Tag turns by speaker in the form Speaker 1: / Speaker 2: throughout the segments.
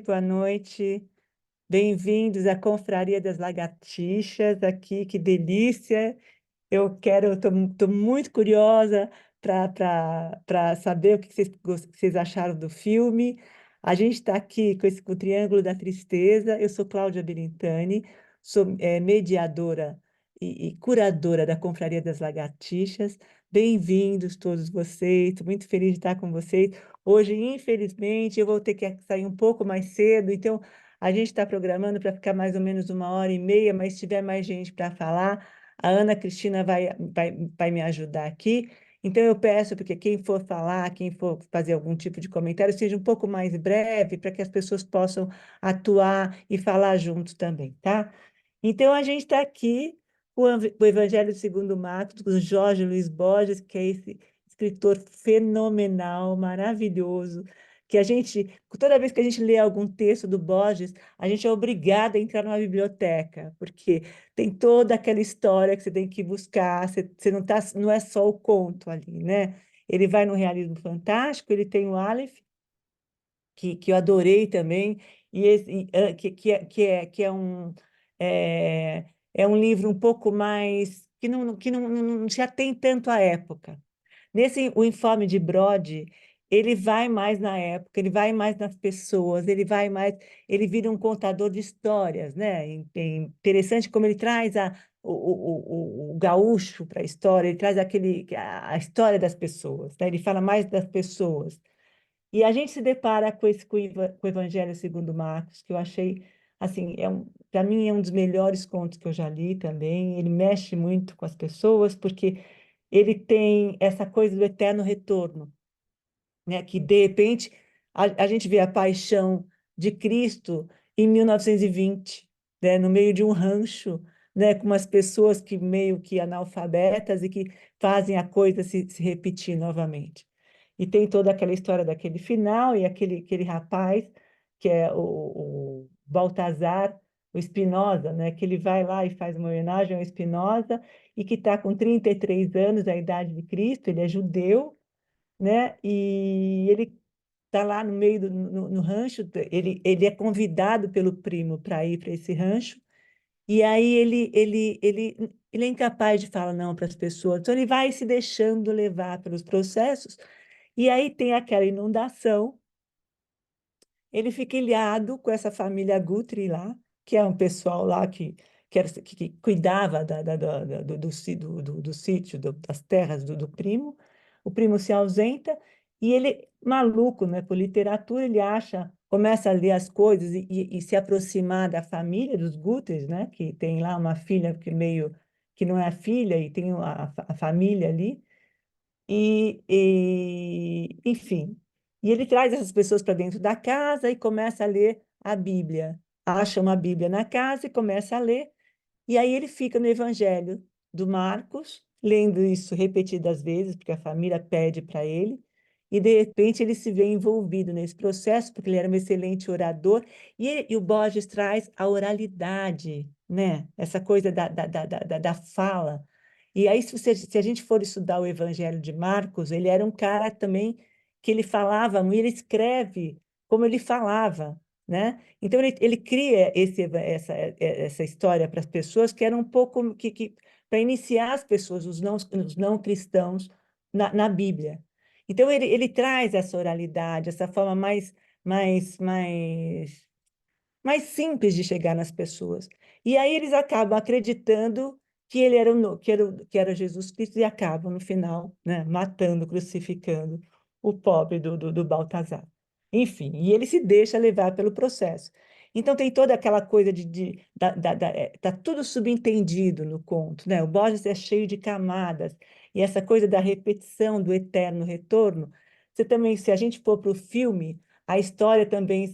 Speaker 1: boa noite. Bem-vindos à Confraria das Lagartixas aqui, que delícia. Estou muito curiosa para saber o que que vocês acharam do filme. A gente está aqui com o Triângulo da Tristeza. Eu sou Cláudia Belintani, sou mediadora e curadora da Confraria das Lagartixas. Bem-vindos todos vocês, estou muito feliz de estar com vocês. Hoje, infelizmente, eu vou ter que sair um pouco mais cedo, então a gente está programando para ficar mais ou menos 1h30, mas se tiver mais gente para falar, a Ana Cristina vai me ajudar aqui. Então, eu peço porque quem for falar, quem for fazer algum tipo de comentário, seja um pouco mais breve, para que as pessoas possam atuar e falar juntos também, tá? Então, a gente está aqui com o Evangelho segundo Marcos, com Jorge Luiz Borges, que é esse escritor fenomenal, maravilhoso, que toda vez que a gente lê algum texto do Borges, a gente é obrigada a entrar numa biblioteca, porque tem toda aquela história que você tem que buscar, você não é só o conto ali, né? Ele vai no realismo fantástico, ele tem o Aleph, que eu adorei também, que é, é um livro um pouco mais, que não já tem tanto a época. Nesse, o Informe de Brode, ele vai mais na época, ele vai mais nas pessoas, ele vira um contador de histórias, né? É interessante como ele traz o gaúcho para a história, ele traz a história das pessoas, né? Ele fala mais das pessoas. E a gente se depara com o Evangelho segundo Marcos, que eu achei, assim, para mim é um dos melhores contos que eu já li também. Ele mexe muito com as pessoas, porque ele tem essa coisa do eterno retorno, né? Que, de repente, a gente vê a paixão de Cristo em 1920, né? No meio de um rancho, né? Com umas pessoas que meio que analfabetas e que fazem a coisa se repetir novamente. E tem toda aquela história daquele final e aquele rapaz, que é o Baltazar, o Spinoza, né? Que ele vai lá e faz uma homenagem ao Spinoza e que está com 33 anos, a idade de Cristo, ele é judeu, né? E ele está lá no meio no rancho, ele é convidado pelo primo para ir para esse rancho, e aí ele é incapaz de falar não para as pessoas, então ele vai se deixando levar pelos processos, e aí tem aquela inundação, ele fica ilhado com essa família Guthrie lá, que é um pessoal lá que cuidava do sítio, das terras do primo. O primo se ausenta e ele, maluco, né, por literatura, ele começa a ler as coisas e se aproximar da família dos Guthries, né, que tem lá uma filha que não é a filha e tem a família ali. Enfim, e ele traz essas pessoas para dentro da casa e começa a ler a Bíblia. Acha uma Bíblia na casa e começa a ler. E aí ele fica no Evangelho do Marcos, lendo isso repetidas vezes, porque a família pede para ele. E, de repente, ele se vê envolvido nesse processo, porque ele era um excelente orador. E o Borges traz a oralidade, né? Essa coisa da fala. E aí, se a gente for estudar o Evangelho de Marcos, ele era um cara também que ele falava, e ele escreve como ele falava, né? Então, ele cria essa história para as pessoas que era um pouco para iniciar as pessoas, os não cristãos, na Bíblia. Então, ele traz essa oralidade, essa forma mais, mais, mais simples de chegar nas pessoas. E aí eles acabam acreditando que ele era, que era Jesus Cristo e acabam, no final, né, matando, crucificando o pobre do Baltazar. Enfim, e ele se deixa levar pelo processo. Então tem toda aquela coisa tá tudo subentendido no conto, né? O Borges é cheio de camadas, e essa coisa da repetição, do eterno retorno, você também, se a gente for para o filme, a história também,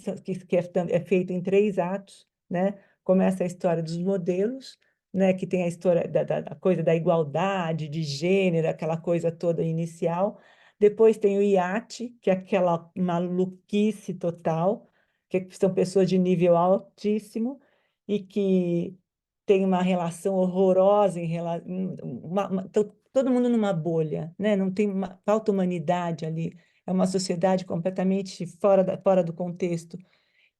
Speaker 1: é feita em 3 atos, né? Começa a história dos modelos, né? Que tem a história da coisa da igualdade, de gênero, aquela coisa toda inicial. Depois tem o iate, que é aquela maluquice total, que são pessoas de nível altíssimo e que tem uma relação horrorosa todo mundo numa bolha, né? Não tem falta humanidade ali. É uma sociedade completamente fora do contexto.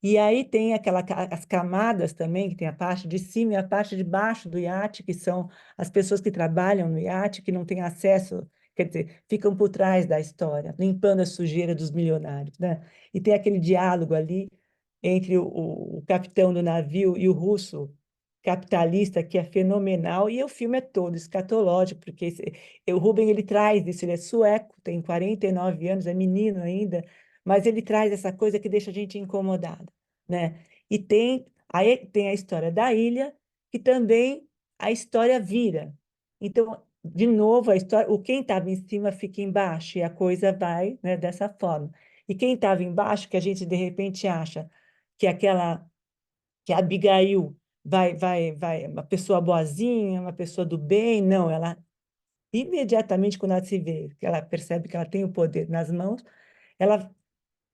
Speaker 1: E aí tem as camadas também, que tem a parte de cima e a parte de baixo do iate, que são as pessoas que trabalham no iate, que não têm acesso, quer dizer, ficam por trás da história, limpando a sujeira dos milionários, né? E tem aquele diálogo ali entre o capitão do navio e o russo capitalista, que é fenomenal, e o filme é todo escatológico, porque o Ruben, ele traz isso, ele é sueco, tem 49 anos, é menino ainda, mas ele traz essa coisa que deixa a gente incomodada, né? E aí tem a história da ilha, que também a história vira. Então, de novo, a história, quem estava em cima fica embaixo, e a coisa vai, né, dessa forma. E quem estava embaixo, que a gente de repente acha que que a Abigail vai, uma pessoa boazinha, uma pessoa do bem, não, ela imediatamente quando ela se vê, que ela percebe que ela tem o poder nas mãos, ela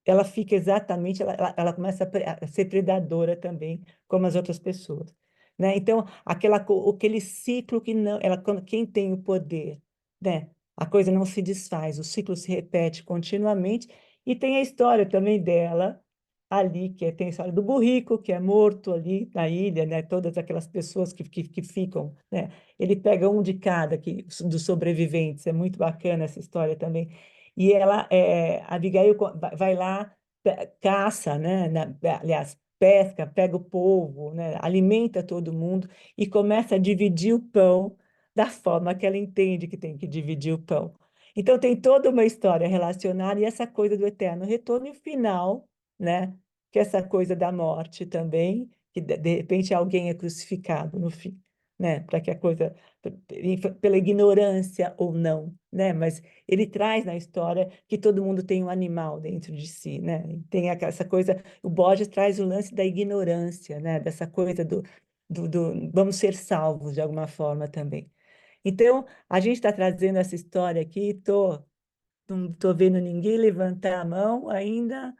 Speaker 1: ela fica exatamente, ela começa a ser predadora também, como as outras pessoas, né? Então, aquele ciclo que não, quem tem o poder, né? A coisa não se desfaz, o ciclo se repete continuamente, e tem a história também dela ali, tem a história do burrico, que é morto ali na ilha, né? Todas aquelas pessoas que ficam, né? Ele pega um de cada dos sobreviventes, é muito bacana essa história também. E a Abigail vai lá, caça, né? Aliás, pesca, pega o povo, né? Alimenta todo mundo e começa a dividir o pão da forma que ela entende que tem que dividir o pão. Então tem toda uma história relacionada e essa coisa do eterno retorno e o final, né? Que é essa coisa da morte também, que de repente alguém é crucificado no fim, né? Para que a coisa, pela ignorância ou não, né? Mas ele traz na história que todo mundo tem um animal dentro de si, né? E tem essa coisa, o Borges traz o lance da ignorância, né? Dessa coisa vamos ser salvos de alguma forma também. Então, a gente está trazendo essa história aqui, não estou vendo ninguém levantar a mão ainda,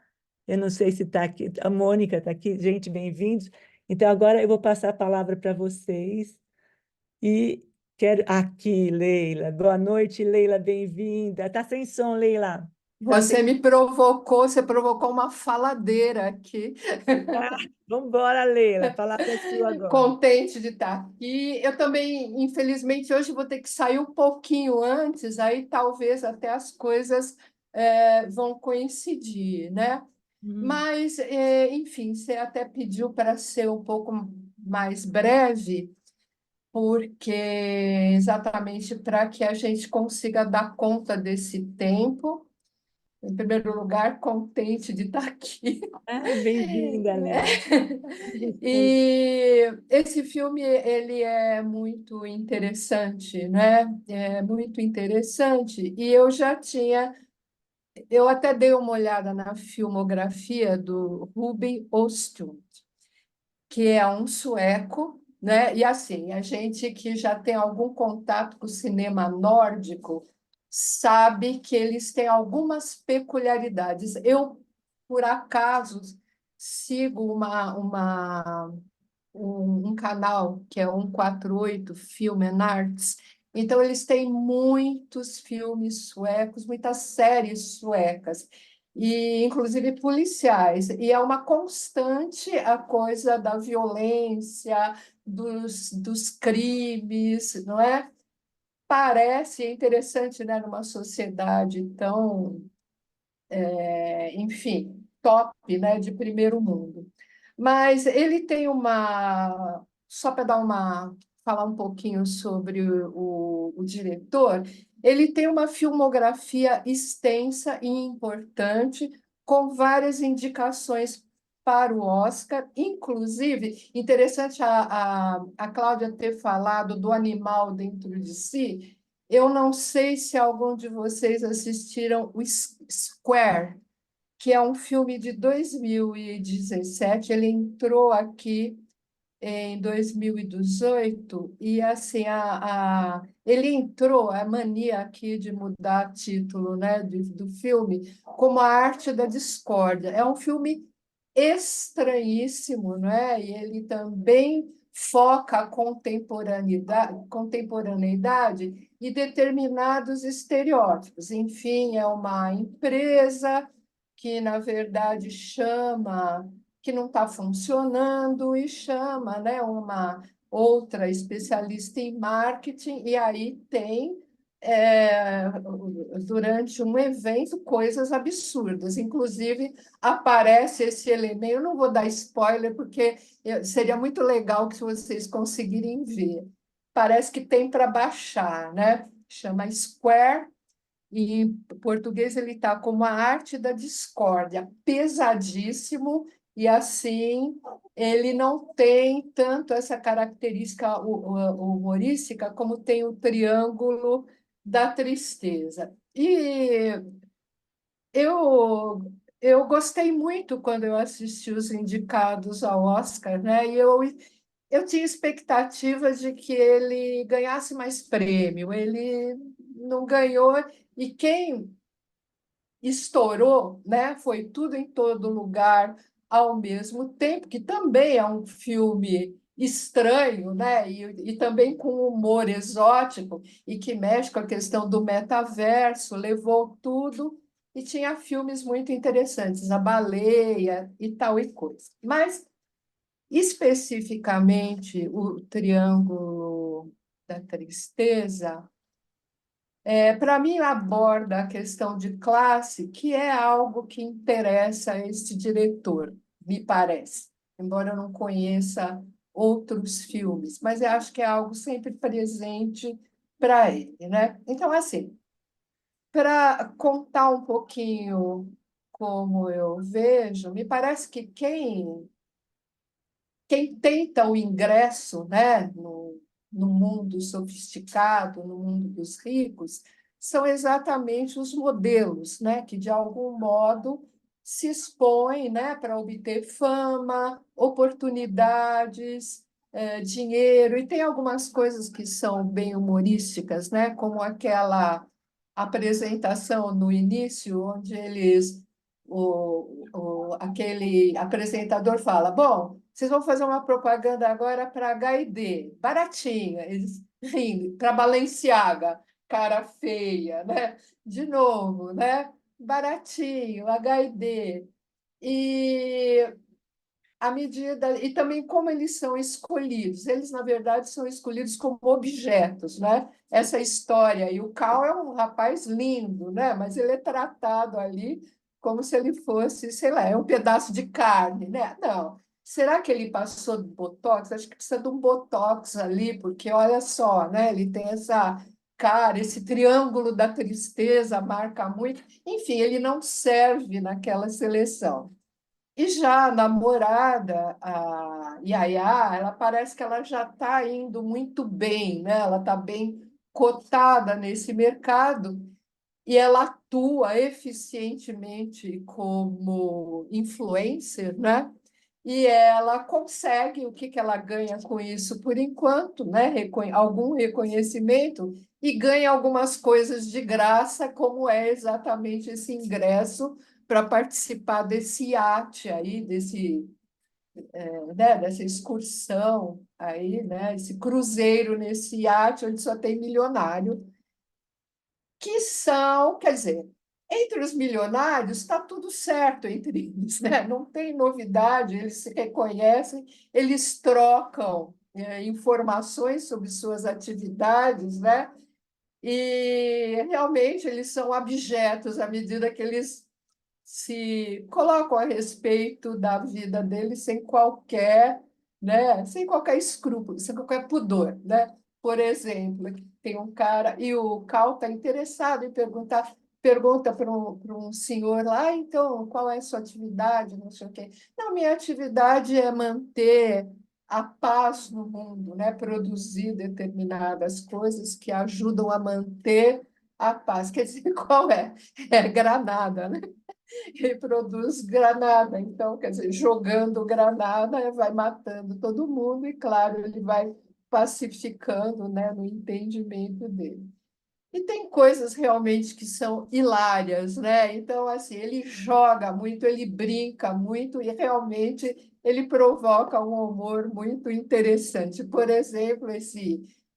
Speaker 1: eu não sei se está aqui, a Mônica está aqui, gente, bem-vindos. Então, agora eu vou passar a palavra para vocês e quero. Aqui, Leila. Boa noite, Leila, bem-vinda. Tá sem som, Leila. Tá sem.
Speaker 2: Você provocou uma faladeira aqui.
Speaker 1: Ah, vamos embora, Leila. A palavra é sua agora.
Speaker 2: Contente de estar aqui. Eu também, infelizmente, hoje vou ter que sair um pouquinho antes, aí talvez até as coisas vão coincidir, né?
Speaker 1: Uhum.
Speaker 2: Mas, enfim, você até pediu para ser um pouco mais breve, porque exatamente para que a gente consiga dar conta desse tempo. Em primeiro lugar, contente de estar aqui.
Speaker 1: Ah, bem-vinda, Leila. Desculpa.
Speaker 2: E esse filme ele é muito interessante, né? É muito interessante. E eu até dei uma olhada na filmografia do Ruben Östlund, que é um sueco, né? E assim, a gente que já tem algum contato com o cinema nórdico sabe que eles têm algumas peculiaridades. Eu, por acaso, sigo um canal que é 148 Film and Arts. Então, eles têm muitos filmes suecos, muitas séries suecas, e inclusive policiais. E é uma constante a coisa da violência, dos crimes, não é? Parece interessante, né, numa sociedade tão enfim, top, né, de primeiro mundo. Mas ele tem só para falar um pouquinho sobre o diretor, ele tem uma filmografia extensa e importante, com várias indicações para o Oscar, inclusive, interessante a Cláudia ter falado do animal dentro de si. Eu não sei se algum de vocês assistiram o Square, que é um filme de 2017. Ele entrou aqui em 2018 e assim ele entrou a mania aqui de mudar título, né, do filme, como a arte da discórdia. É um filme estranhíssimo, não é? E ele também foca a contemporaneidade e determinados estereótipos. Enfim, é uma empresa que, na verdade, chama. que não está funcionando e chama, né, uma outra especialista em marketing, e aí tem, é, durante um evento, coisas absurdas. Inclusive, aparece esse elemento. Eu não vou dar spoiler, porque seria muito legal que vocês conseguirem ver. Parece que tem para baixar, né? Chama Square, e em português ele está como a arte da discórdia, pesadíssimo, e assim ele não tem tanto essa característica humorística como tem o triângulo da tristeza. E eu eu gostei muito quando eu assisti os indicados ao Oscar, né? Eu tinha expectativa de que ele ganhasse mais prêmio. Ele não ganhou, e quem estourou, né? Foi Tudo em Todo Lugar ao mesmo tempo, que também é um filme estranho, né? E também com humor exótico e que mexe com a questão do metaverso, levou tudo e tinha filmes muito interessantes, A Baleia e tal e coisa. Mas especificamente o Triângulo da Tristeza, para mim, aborda a questão de classe, que é algo que interessa a este diretor, me parece, embora eu não conheça outros filmes, mas eu acho que é algo sempre presente para ele, né? Então, assim, para contar um pouquinho como eu vejo, me parece que quem tenta o ingresso, né, no mundo sofisticado, no mundo dos ricos, são exatamente os modelos, né, que de algum modo se expõem, né, para obter fama, oportunidades, dinheiro, e tem algumas coisas que são bem humorísticas, né, como aquela apresentação no início, onde aquele apresentador fala: Bom, vocês vão fazer uma propaganda agora para H&D, baratinha, eles rindo, para Balenciaga, cara feia, né? De novo, né? Baratinho, H&D. E à medida, e também como eles são escolhidos. Eles, na verdade, são escolhidos como objetos, né? Essa história. E o Cal é um rapaz lindo, né? Mas ele é tratado ali como se ele fosse, sei lá, é um pedaço de carne, né? Não. Será que ele passou do Botox? Acho que precisa de um Botox ali, porque olha só, né? Ele tem essa cara, esse triângulo da tristeza marca muito. Enfim, ele não serve naquela seleção. E já a namorada, a Yaya, ela parece que ela já está indo muito bem, né? Ela está bem cotada nesse mercado e ela atua eficientemente como influencer, né? E ela consegue, o que que ela ganha com isso por enquanto, né? Algum reconhecimento e ganha algumas coisas de graça, como é exatamente esse ingresso para participar desse iate aí, né, dessa excursão aí, né, esse cruzeiro nesse iate onde só tem milionário, que são, quer dizer, entre os milionários está tudo certo entre eles, né? Não tem novidade, eles se reconhecem, eles trocam informações sobre suas atividades, né? E realmente eles são abjetos à medida que eles se colocam a respeito da vida deles sem qualquer, né, sem qualquer escrúpulo, sem qualquer pudor, né? Por exemplo, tem um cara e o Cal está interessado em pergunta para um senhor lá, então, qual é a sua atividade? Não sei o quê. Não, minha atividade é manter a paz no mundo, né? Produzir determinadas coisas que ajudam a manter a paz. Quer dizer, qual é? É granada, né? E produz granada. Então, quer dizer, jogando granada, vai matando todo mundo e, claro, ele vai pacificando, né, no entendimento dele. E tem coisas realmente que são hilárias, né? Então, assim, ele joga muito, ele brinca muito e realmente ele provoca um humor muito interessante. Por exemplo,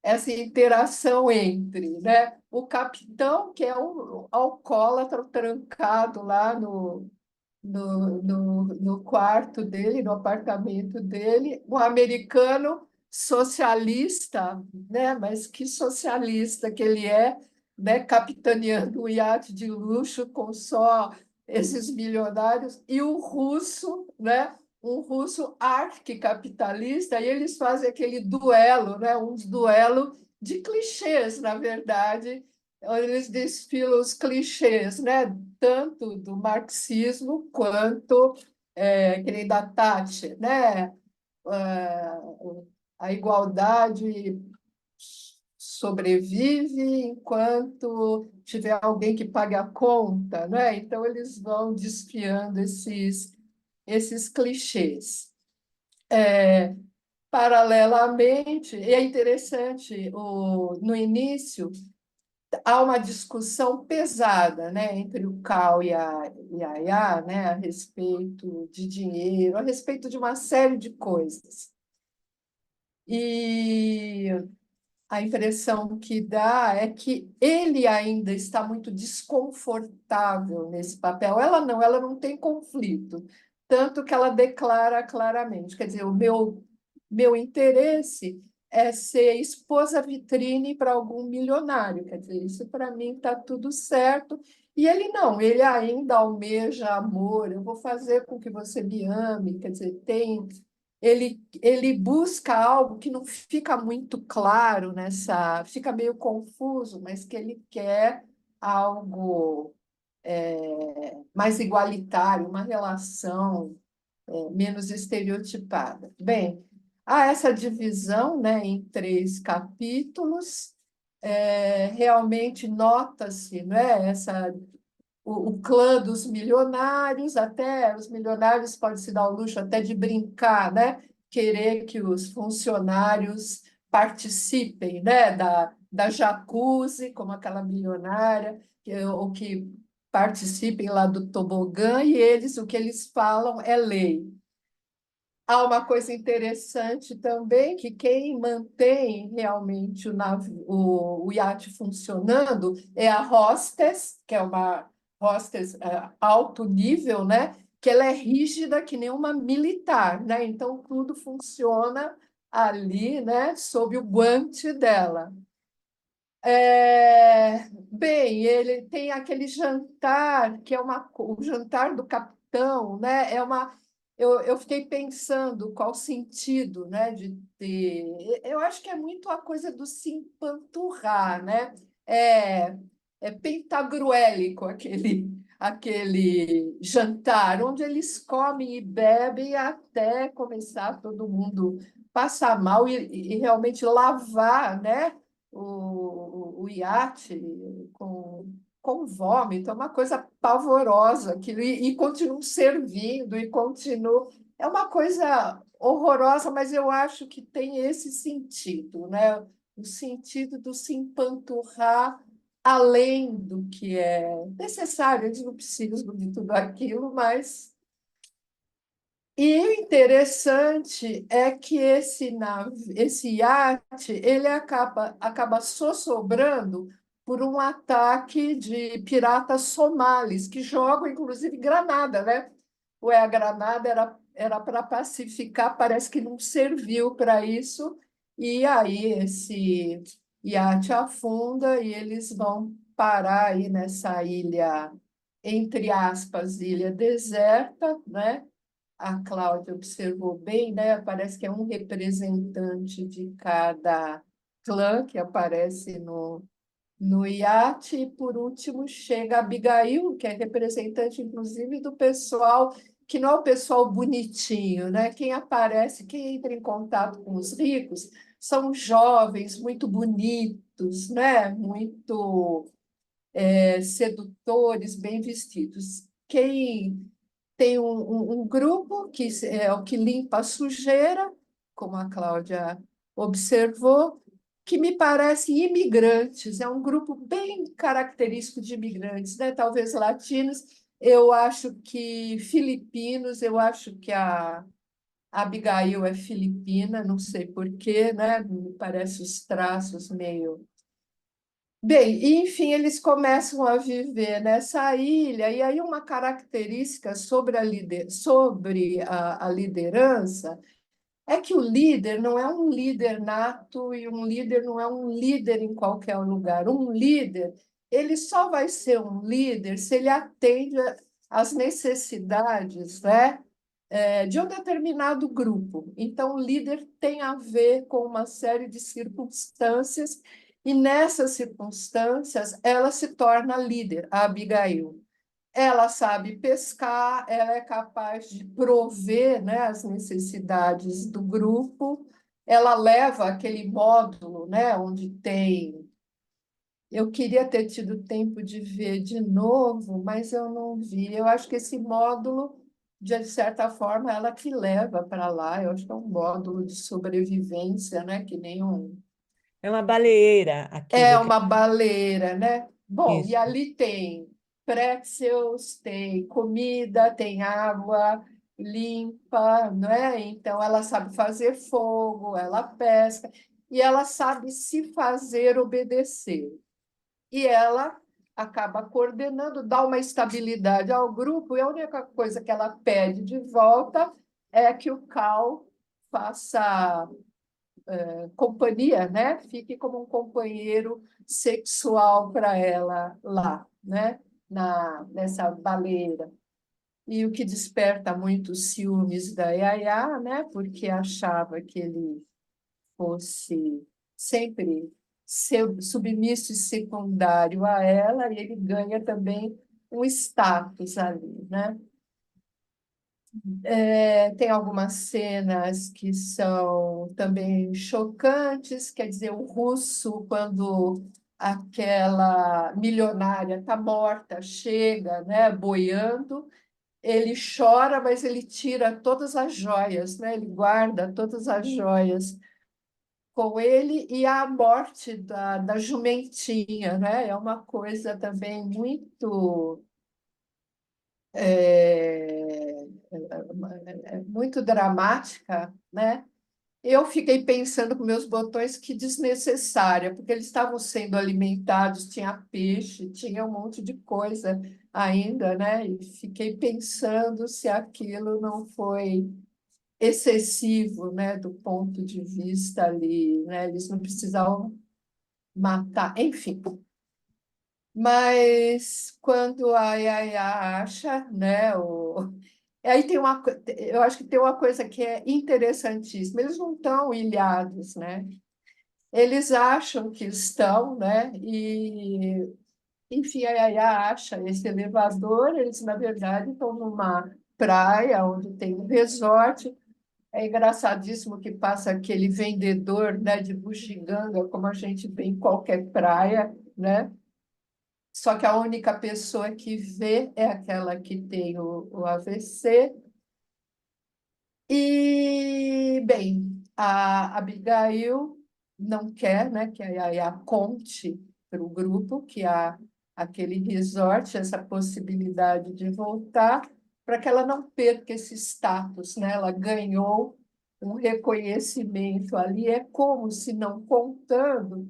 Speaker 2: essa interação entre, né, o capitão, que é um alcoólatra trancado lá no quarto dele, no apartamento dele, um americano socialista, né? Mas que socialista que ele é, né? Capitaneando um iate de luxo com só esses milionários, e o russo, né? Um russo arquicapitalista, e eles fazem aquele duelo, né? Um duelo de clichês, na verdade, eles desfilam os clichês, né? Tanto do marxismo quanto que nem da Tati, né? É, a igualdade sobrevive enquanto tiver alguém que pague a conta, né? Então eles vão desfiando esses clichês. Paralelamente, e é interessante, no início há uma discussão pesada, né, entre o Cal e a Yá, né, a respeito de dinheiro, a respeito de uma série de coisas. E a impressão que dá é que ele ainda está muito desconfortável nesse papel. Ela não tem conflito, tanto que ela declara claramente, quer dizer, o meu interesse é ser esposa vitrine para algum milionário, quer dizer, isso para mim está tudo certo. E ele não, ele ainda almeja amor, eu vou fazer com que você me ame, quer dizer, ele busca algo que não fica muito claro fica meio confuso, mas que ele quer algo mais igualitário, uma relação menos estereotipada. Bem, há essa divisão, né, em três capítulos. Realmente nota-se, né, o clã dos milionários, até os milionários podem se dar o luxo até de brincar, né? Querer que os funcionários participem, né? Da jacuzzi, como aquela milionária, ou que participem lá do tobogã, e eles, o que eles falam é lei. Há uma coisa interessante também, que quem mantém realmente o iate funcionando é a hostess, que é uma hostess alto nível, né? Que ela é rígida que nem uma militar, né? Então tudo funciona ali, né? Sob o guante dela. Bem, ele tem aquele jantar, que é o jantar do capitão, né? Eu fiquei pensando qual o sentido, né, de ter. Eu acho que é muito a coisa do se empanturrar, né? É, é pentagruélico aquele jantar, onde eles comem e bebem até começar todo mundo passar mal e realmente lavar, né? O iate com vômito, é uma coisa pavorosa aquilo, e continuam servindo, e continuam. É uma coisa horrorosa, mas eu acho que tem esse sentido, né? O sentido do se empanturrar além do que é necessário. Eles não precisam de tudo aquilo, mas e o interessante é que esse iate ele acaba sossobrando por um ataque de piratas somalis, que jogam, inclusive, granada, né? Ué, a granada era para pacificar, parece que não serviu para isso, e aí esse iate afunda e eles vão parar aí nessa ilha, entre aspas, ilha deserta, né? A Cláudia observou bem, né? Parece que é um representante de cada clã que aparece no iate, e por último chega a Abigail, que é representante, inclusive, do pessoal, que não é o pessoal bonitinho, né? Quem aparece, quem entra em contato com os ricos, são jovens muito bonitos, né? Muito sedutores, bem vestidos. Quem tem um grupo que é o que limpa a sujeira, como a Cláudia observou, que me parece imigrantes, é um grupo bem característico de imigrantes, né? Talvez latinos, eu acho que filipinos, eu acho que a Abigail é filipina, não sei por quê, né? Me parece os traços meio. Bem, e, enfim, eles começam a viver nessa ilha, e aí uma característica sobre a liderança é que o líder não é um líder nato e um líder não é um líder em qualquer lugar. Um líder, ele só vai ser um líder se ele atende às necessidades, né, de um determinado grupo. Então, o líder tem a ver com uma série de circunstâncias, e nessas circunstâncias ela se torna líder, a Abigail. Ela sabe pescar, ela é capaz de prover, né, as necessidades do grupo, ela leva aquele módulo, né, onde tem. Eu queria ter tido tempo de ver de novo, mas eu não vi. Eu acho que esse módulo, de certa forma, ela que leva para lá. Eu acho que é um módulo de sobrevivência, né, que nem um.
Speaker 1: É uma baleeira
Speaker 2: É
Speaker 1: aquilo.
Speaker 2: uma baleira, né? Bom, e
Speaker 1: Isso.
Speaker 2: ali tem pretzels, tem comida, tem água limpa, não é? Então ela sabe fazer fogo, ela pesca e ela sabe se fazer obedecer. E ela acaba coordenando, dá uma estabilidade ao grupo, e a única coisa que ela pede de volta é que o Cal faça companhia, né? Fique como um companheiro sexual para ela lá, né? Nessa baleira. E o que desperta muito os ciúmes da Yaya, né? Porque achava que ele fosse sempre submisso e secundário a ela, e ele ganha também um status ali, né? Tem algumas cenas que são também chocantes, quer dizer, o russo, quando aquela milionária está morta, chega, né, boiando, ele chora, mas ele tira todas as joias, né, ele guarda todas as joias com ele, e a morte da jumentinha, né, é uma coisa também muito é, muito dramática, né? Eu fiquei pensando com meus botões que desnecessária, porque eles estavam sendo alimentados, tinha peixe, tinha um monte de coisa ainda, né? E fiquei pensando se aquilo não foi excessivo, né, do ponto de vista ali, né? Eles não precisavam matar, enfim. Mas quando a Yaya acha, né, aí tem eu acho que tem uma coisa que é interessantíssima. Eles não estão ilhados, né? Eles acham que estão, né? E, enfim, a Yaya acha esse elevador. Eles, na verdade, estão numa praia onde tem um resort. É engraçadíssimo que passa aquele vendedor, né, de bugiganga, como a gente vê em qualquer praia, né? Só que a única pessoa que vê é aquela que tem o AVC. E, bem, a Abigail não quer, né, que a Yaya conte para o grupo que há aquele resort, essa possibilidade de voltar, para que ela não perca esse status, né? Ela ganhou um reconhecimento ali, é como se não contando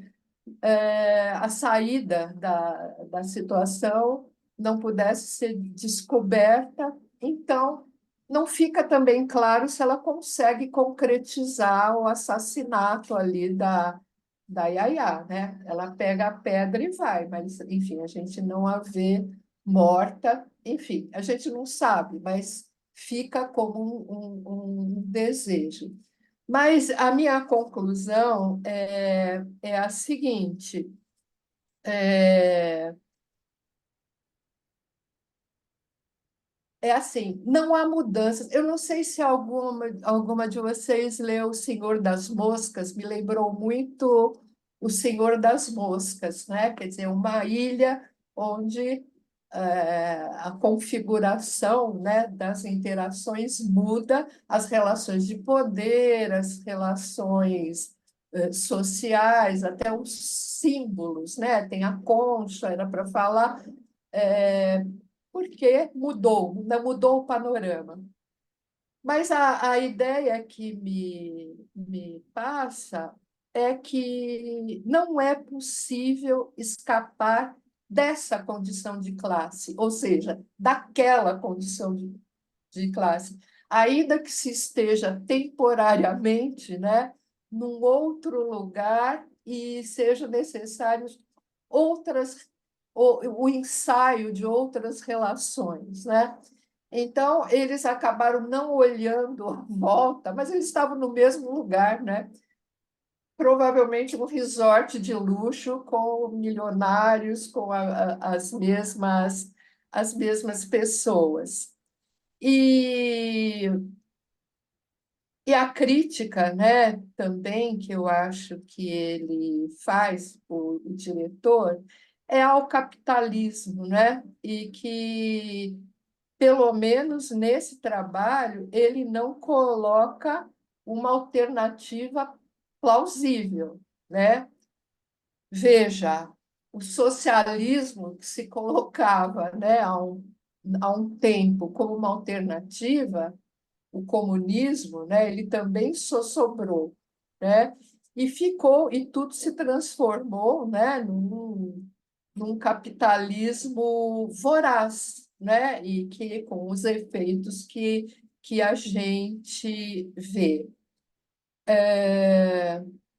Speaker 2: a saída da situação não pudesse ser descoberta, então não fica também claro se ela consegue concretizar o assassinato ali da Yaya, né? Ela pega a pedra e vai, mas, enfim, a gente não a vê morta, enfim, a gente não sabe, mas fica como um desejo. Mas a minha conclusão é a seguinte: é, é assim, não há mudanças. Eu não sei se alguma de vocês leu O Senhor das Moscas, me lembrou muito O Senhor das Moscas, né? Quer dizer, uma ilha onde a configuração, né, das interações muda, as relações de poder, as relações sociais, até os símbolos, né? Tem a concha, era para falar. é, Porque mudou o panorama. Mas a ideia que me passa é que não é possível escapar dessa condição de classe, ou seja, daquela condição de classe, ainda que se esteja temporariamente, né, num outro lugar e seja necessário outras o ensaio de outras relações, né? Então, eles acabaram não olhando à volta, mas eles estavam no mesmo lugar, né? Provavelmente um resort de luxo com milionários, com as mesmas pessoas. E, e a crítica, né, também, que eu acho que ele faz, o diretor, é ao capitalismo, né? E que, pelo menos nesse trabalho, ele não coloca uma alternativa plausível, né? Veja, o socialismo que se colocava, né, há um tempo como uma alternativa, o comunismo, né, ele também só sobrou, né, e ficou, e tudo se transformou, né, num capitalismo voraz, né, e que com os efeitos que a gente vê.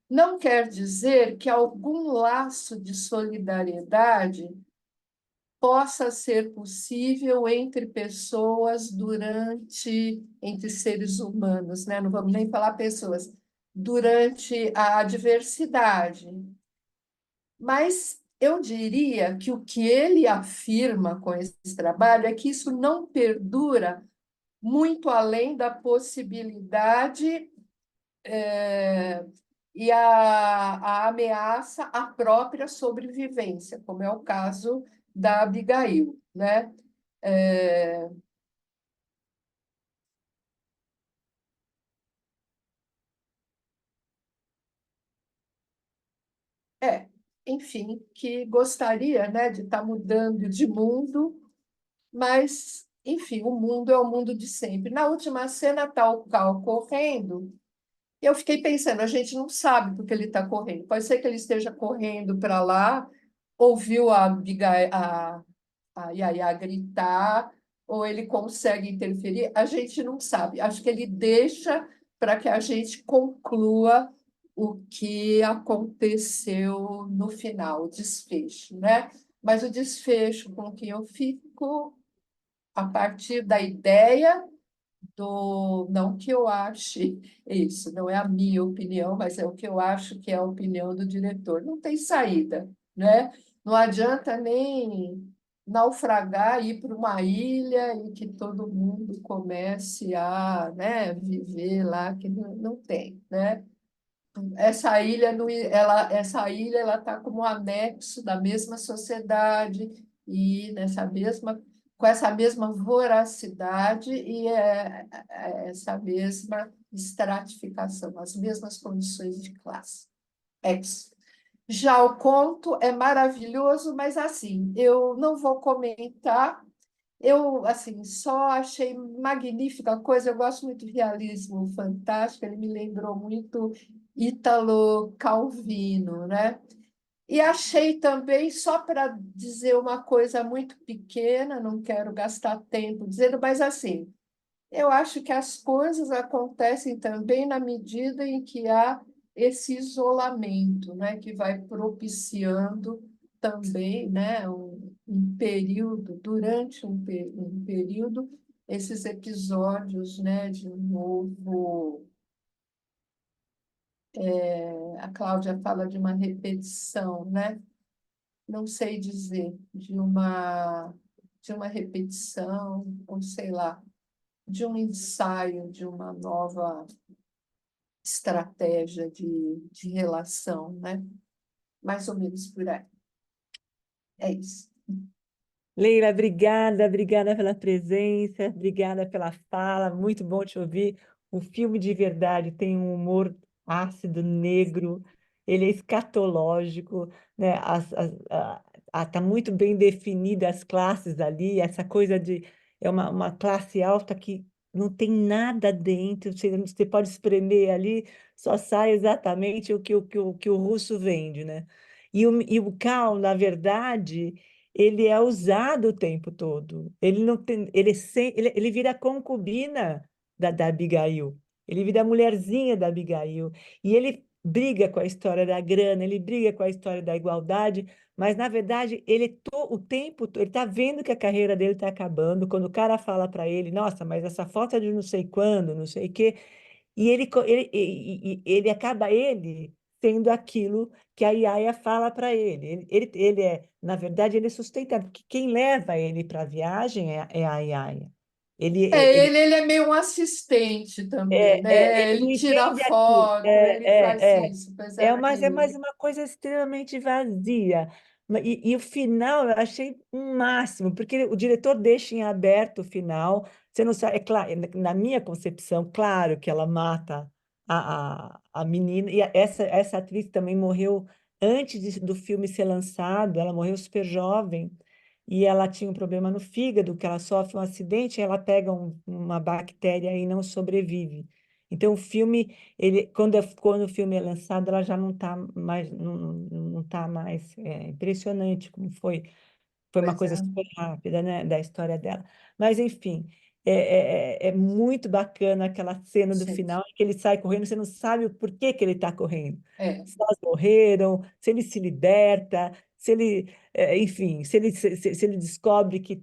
Speaker 2: Não quer dizer que algum laço de solidariedade possa ser possível entre pessoas entre seres humanos, né? Não vamos nem falar pessoas, durante a adversidade. Mas eu diria que o que ele afirma com esse trabalho é que isso não perdura muito além da possibilidade e a ameaça à própria sobrevivência, como é o caso da Abigail, né? É, é, enfim, que gostaria, né, de estar mudando de mundo, mas, enfim, o mundo é o mundo de sempre. Na última cena está o Cal correndo. Eu fiquei pensando, a gente não sabe porque ele está correndo. Pode ser que ele esteja correndo para lá, ouviu a Yaya gritar, ou ele consegue interferir, a gente não sabe. Acho que ele deixa para que a gente conclua o que aconteceu no final, o desfecho, né? Mas o desfecho com que eu fico a partir da ideia não que eu ache isso, não é a minha opinião, mas é o que eu acho que é a opinião do diretor. Não tem saída, né? Não adianta nem naufragar, ir para uma ilha e que todo mundo comece a, né, viver lá, que não tem, né? Essa ilha, essa ilha ela está como um anexo da mesma sociedade e com essa mesma voracidade e essa mesma estratificação, as mesmas condições de classe. É isso. Já o conto é maravilhoso, mas assim, eu não vou comentar. Eu, assim, só achei magnífica a coisa. Eu gosto muito de realismo fantástico. Ele me lembrou muito Ítalo Calvino, né? E achei também, só para dizer uma coisa muito pequena, não quero gastar tempo dizendo, mas assim, eu acho que as coisas acontecem também na medida em que há esse isolamento, né, que vai propiciando também, né, um período, durante um período, esses episódios, né, de um novo. A Cláudia fala de uma repetição, né? Não sei dizer, de uma repetição, ou sei lá, de um ensaio, de uma nova estratégia de relação, né? Mais ou menos por aí. É isso.
Speaker 1: Leila, obrigada, obrigada pela presença, obrigada pela fala, muito bom te ouvir. O filme de verdade tem um humor ácido, negro, ele é escatológico, né? Tá muito bem definida as classes ali, essa coisa de é uma classe alta que não tem nada dentro, você pode espremer ali, só sai exatamente o que o russo vende, né? E o cal, na verdade, ele é usado o tempo todo. Ele não tem, ele vira concubina da Abigail. Ele vira a mulherzinha da Abigail. E ele briga com a história da grana, ele briga com a história da igualdade, mas na verdade o tempo ele está vendo que a carreira dele está acabando. Quando o cara fala para ele, nossa, mas essa foto é de não sei quando, não sei o quê, e ele acaba sendo aquilo que a Yaya fala para ele. Ele é, na verdade, ele é sustentado, porque quem leva ele para a viagem é a Yaya. Ele, ele,
Speaker 2: Ele é meio um assistente também, né?
Speaker 1: ele não
Speaker 2: Ele tira
Speaker 1: entende aquilo.
Speaker 2: foto, ele faz isso, pois é,
Speaker 1: É
Speaker 2: naquele.
Speaker 1: mais uma coisa extremamente vazia. E o final eu achei um máximo, porque o diretor deixa em aberto o final. Você não sabe, é claro, na minha concepção, claro que ela mata a menina, e essa atriz também morreu antes do filme ser lançado, ela morreu super jovem, e ela tinha um problema no fígado, que ela sofre um acidente, ela pega uma bactéria e não sobrevive. Então, o filme quando o filme é lançado, ela já não tá mais impressionante como foi uma
Speaker 2: Pois é,
Speaker 1: coisa super rápida, né, da história dela. Mas, enfim, é muito bacana aquela cena do
Speaker 2: sim.
Speaker 1: final, que ele sai correndo, você não sabe o porquê que ele está correndo.
Speaker 2: É,
Speaker 1: Se elas morreram, se ele se liberta, se ele, enfim, se ele descobre que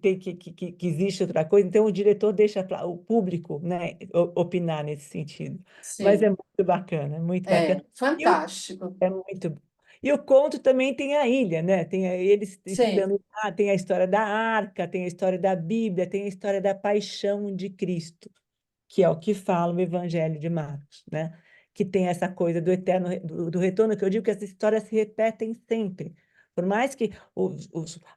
Speaker 1: existe outra coisa. Então, o diretor deixa o público, né, opinar nesse sentido. Mas é
Speaker 2: sim.
Speaker 1: muito bacana, muito bacana.
Speaker 2: É,
Speaker 1: E o
Speaker 2: fantástico.
Speaker 1: é muito. E o conto também tem a ilha, né? Tem eles
Speaker 2: Sim,
Speaker 1: estando lá, tem a história da arca, tem a história da Bíblia, tem a história da paixão de Cristo, que é o que fala o Evangelho de Marcos, né? Que tem essa coisa do eterno do retorno, que eu digo que as histórias se repetem sempre. Por mais que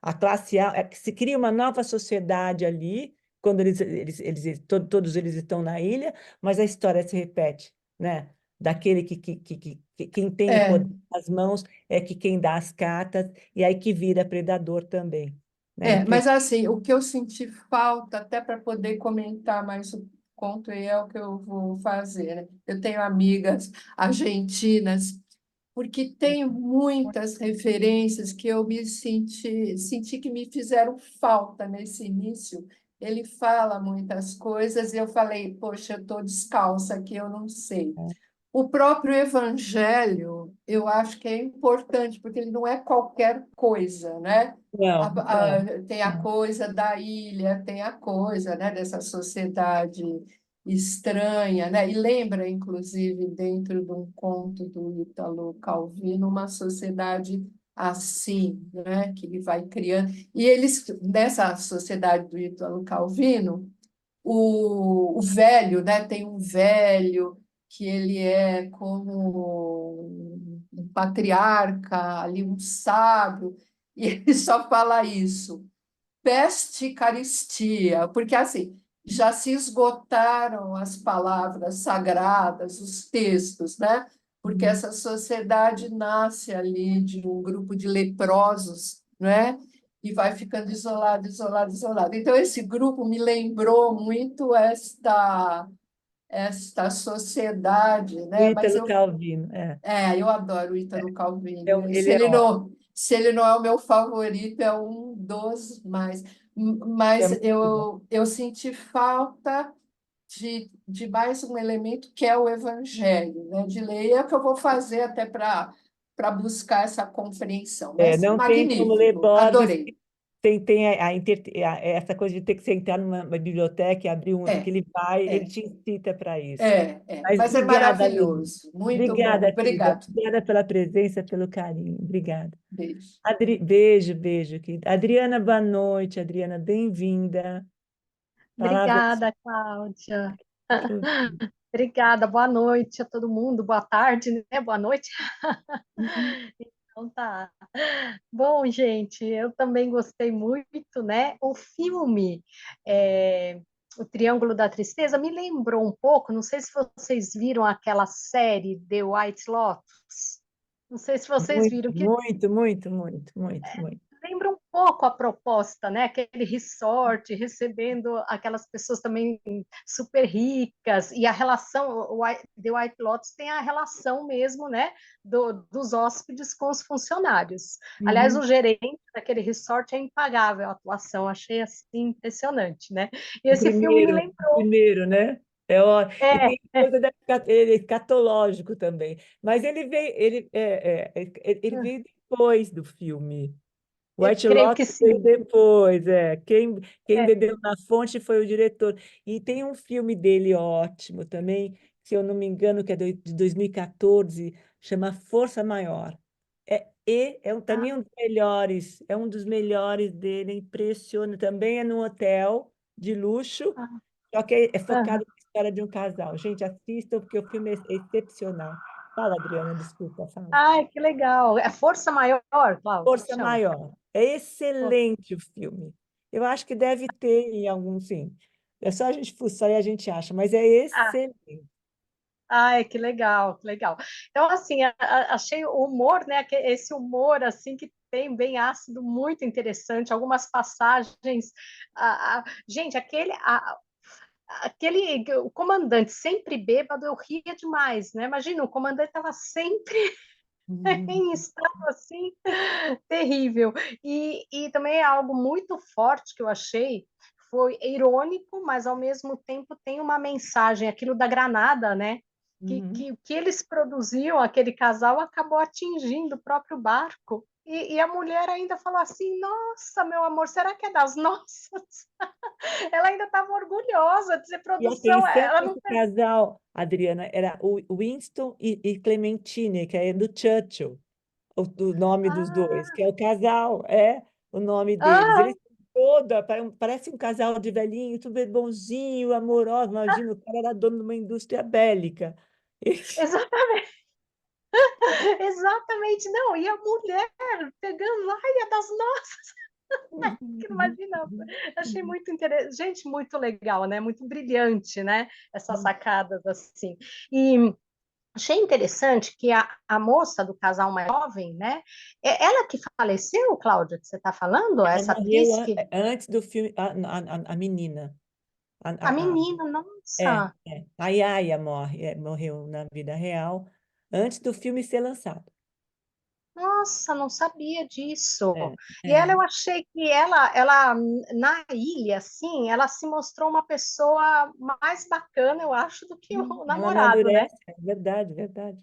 Speaker 1: a classe A, que se cria uma nova sociedade ali, quando todos eles estão na ilha, mas a história se repete, né? Daquele quem tem o
Speaker 2: é,
Speaker 1: poder nas mãos é que quem dá as cartas, e aí que vira predador também, né?
Speaker 2: mas assim, o que eu senti falta, até para poder comentar mais o conto, e é o que eu vou fazer, né? Eu tenho amigas argentinas, porque tem muitas referências que eu senti que me fizeram falta nesse início. Ele fala muitas coisas e eu falei, poxa, eu estou descalça aqui, eu não sei. O próprio evangelho, eu acho que é importante, porque ele não é qualquer coisa, né?
Speaker 1: Não, não,
Speaker 2: Tem a
Speaker 1: não.
Speaker 2: coisa da ilha, tem a coisa, né, dessa sociedade estranha, né? E lembra, inclusive, dentro de um conto do Ítalo Calvino, uma sociedade assim, né, que ele vai criando. E eles, nessa sociedade do Ítalo Calvino, o velho, né? Tem um velho que ele é como um patriarca, ali um sábio, e ele só fala isso, peste e caristia, porque assim, já se esgotaram as palavras sagradas, os textos, né? Porque
Speaker 1: Uhum.
Speaker 2: essa sociedade nasce ali de um grupo de leprosos, né? E vai ficando isolado, isolado, isolado. Então, esse grupo me lembrou muito esta sociedade,
Speaker 1: O
Speaker 2: né? Mas
Speaker 1: Ítalo Calvino,
Speaker 2: eu adoro o Ítalo Calvino. E
Speaker 1: ele é ótimo,
Speaker 2: se ele não é o meu favorito, é um dos mais.
Speaker 1: é
Speaker 2: Mas
Speaker 1: muito bom.
Speaker 2: eu senti falta de mais um elemento que é o Evangelho, né? De ler. E é o que eu vou fazer até para buscar essa compreensão. Mas
Speaker 1: Não tem como ler
Speaker 2: magnífico,
Speaker 1: Borges,
Speaker 2: adorei.
Speaker 1: tem essa coisa de ter que sentar numa biblioteca e abrir que
Speaker 2: É,
Speaker 1: ele vai, ele
Speaker 2: é,
Speaker 1: te incita para isso. Mas
Speaker 2: mas é
Speaker 1: obrigada, Lívia.
Speaker 2: maravilhoso. Muito bom.
Speaker 1: Obrigada, querida.
Speaker 2: Obrigado.
Speaker 1: Obrigada pela presença, pelo carinho. Obrigada.
Speaker 2: Beijo.
Speaker 1: Beijo, beijo, querida. Adriana, boa noite. Adriana, bem-vinda. Palavra
Speaker 3: Obrigada, Cláudia.
Speaker 1: sua.
Speaker 3: Obrigada, boa noite a todo mundo, boa tarde, né? Boa noite.
Speaker 1: Uhum.
Speaker 3: Então tá. Bom, gente, eu também gostei muito, né? O filme, O Triângulo da Tristeza, me lembrou um pouco, não sei se vocês viram aquela série The White Lotus. Não sei se vocês
Speaker 1: Muito,
Speaker 3: viram, que
Speaker 1: muito, muito, muito, muito, muito.
Speaker 3: lembra um pouco a proposta, né? Aquele resort, recebendo aquelas pessoas também super ricas, e a relação, The White Lotus tem a relação mesmo, né? Dos hóspedes com os funcionários. Aliás, o
Speaker 1: Uhum.
Speaker 3: gerente daquele resort é impagável a atuação, achei assim impressionante, né? E
Speaker 1: O
Speaker 3: esse filme me
Speaker 1: primeiro, o
Speaker 3: lembrou.
Speaker 1: primeiro, né? E
Speaker 3: É,
Speaker 1: tem coisa ele é escatológico também. Mas ele veio depois do filme.
Speaker 3: eu
Speaker 1: White
Speaker 3: creio que
Speaker 1: Lotus
Speaker 3: sim.
Speaker 1: veio depois, é. Quem
Speaker 3: É.
Speaker 1: bebeu na fonte foi o diretor. E tem um filme dele ótimo também, se eu não me engano, que é de 2014, chama Força Maior. Também é um dos melhores dele, é impressionante. Também é num hotel de luxo,
Speaker 3: Ah,
Speaker 1: só que é
Speaker 3: ah,
Speaker 1: focado na história de um casal. Gente, assistam, porque o filme é excepcional. Fala, Adriana, desculpa, fala.
Speaker 3: ai, que legal. É Força Maior, Cláudio, que
Speaker 1: Força
Speaker 3: chama?
Speaker 1: Maior. É excelente o filme. Eu acho que deve ter em algum, sim. É só a gente fuçar e a gente acha, mas é
Speaker 3: Ah,
Speaker 1: excelente.
Speaker 3: ai, que legal, que legal. Então, assim, achei o humor, né? Esse humor, assim, que tem bem ácido, muito interessante. Algumas passagens. Gente, o comandante sempre bêbado, eu ria demais, né? Imagina, o comandante estava sempre
Speaker 1: Uhum.
Speaker 3: em estado assim terrível. E também é algo muito forte que eu achei, foi irônico, mas ao mesmo tempo tem uma mensagem, aquilo da granada, né?
Speaker 1: Uhum.
Speaker 3: Que eles produziam, aquele casal, acabou atingindo o próprio barco. E a mulher ainda falou assim: Nossa, meu amor, será que é das nossas? Ela ainda estava orgulhosa de ser
Speaker 1: E
Speaker 3: produção,
Speaker 1: atenção
Speaker 3: ela
Speaker 1: que
Speaker 3: não.
Speaker 1: esse casal, Adriana, era o Winston e Clementine, que é do Churchill, o nome dos dois,
Speaker 3: Ah,
Speaker 1: que é o casal, é o nome deles.
Speaker 3: ah,
Speaker 1: Eles parece um casal de velhinho, tudo bonzinho, amoroso. Imagina, o cara era dono de uma indústria bélica.
Speaker 3: exatamente. Exatamente, não. E a mulher pegando lá, e é das nossas, que não imaginava. Achei muito interessante. Gente, muito legal, né? Muito brilhante, né? Essas sacadas assim. E achei interessante que a moça do casal mais jovem, né? É ela que faleceu, Cláudia, que você está falando?
Speaker 1: Ela
Speaker 3: Essa
Speaker 1: morreu
Speaker 3: atriz que.
Speaker 1: antes do filme, a menina.
Speaker 3: A
Speaker 1: A, a, a-
Speaker 3: menina,
Speaker 1: é,
Speaker 3: nossa.
Speaker 1: a Yaya morreu na vida real antes do filme ser lançado.
Speaker 3: Nossa, não sabia disso.
Speaker 1: É,
Speaker 3: E ela,
Speaker 1: é.
Speaker 3: eu achei que ela na ilha, assim, ela se mostrou uma pessoa mais bacana, eu acho, do que o
Speaker 1: Ela
Speaker 3: namorado, né?
Speaker 1: amadurece, é verdade, verdade.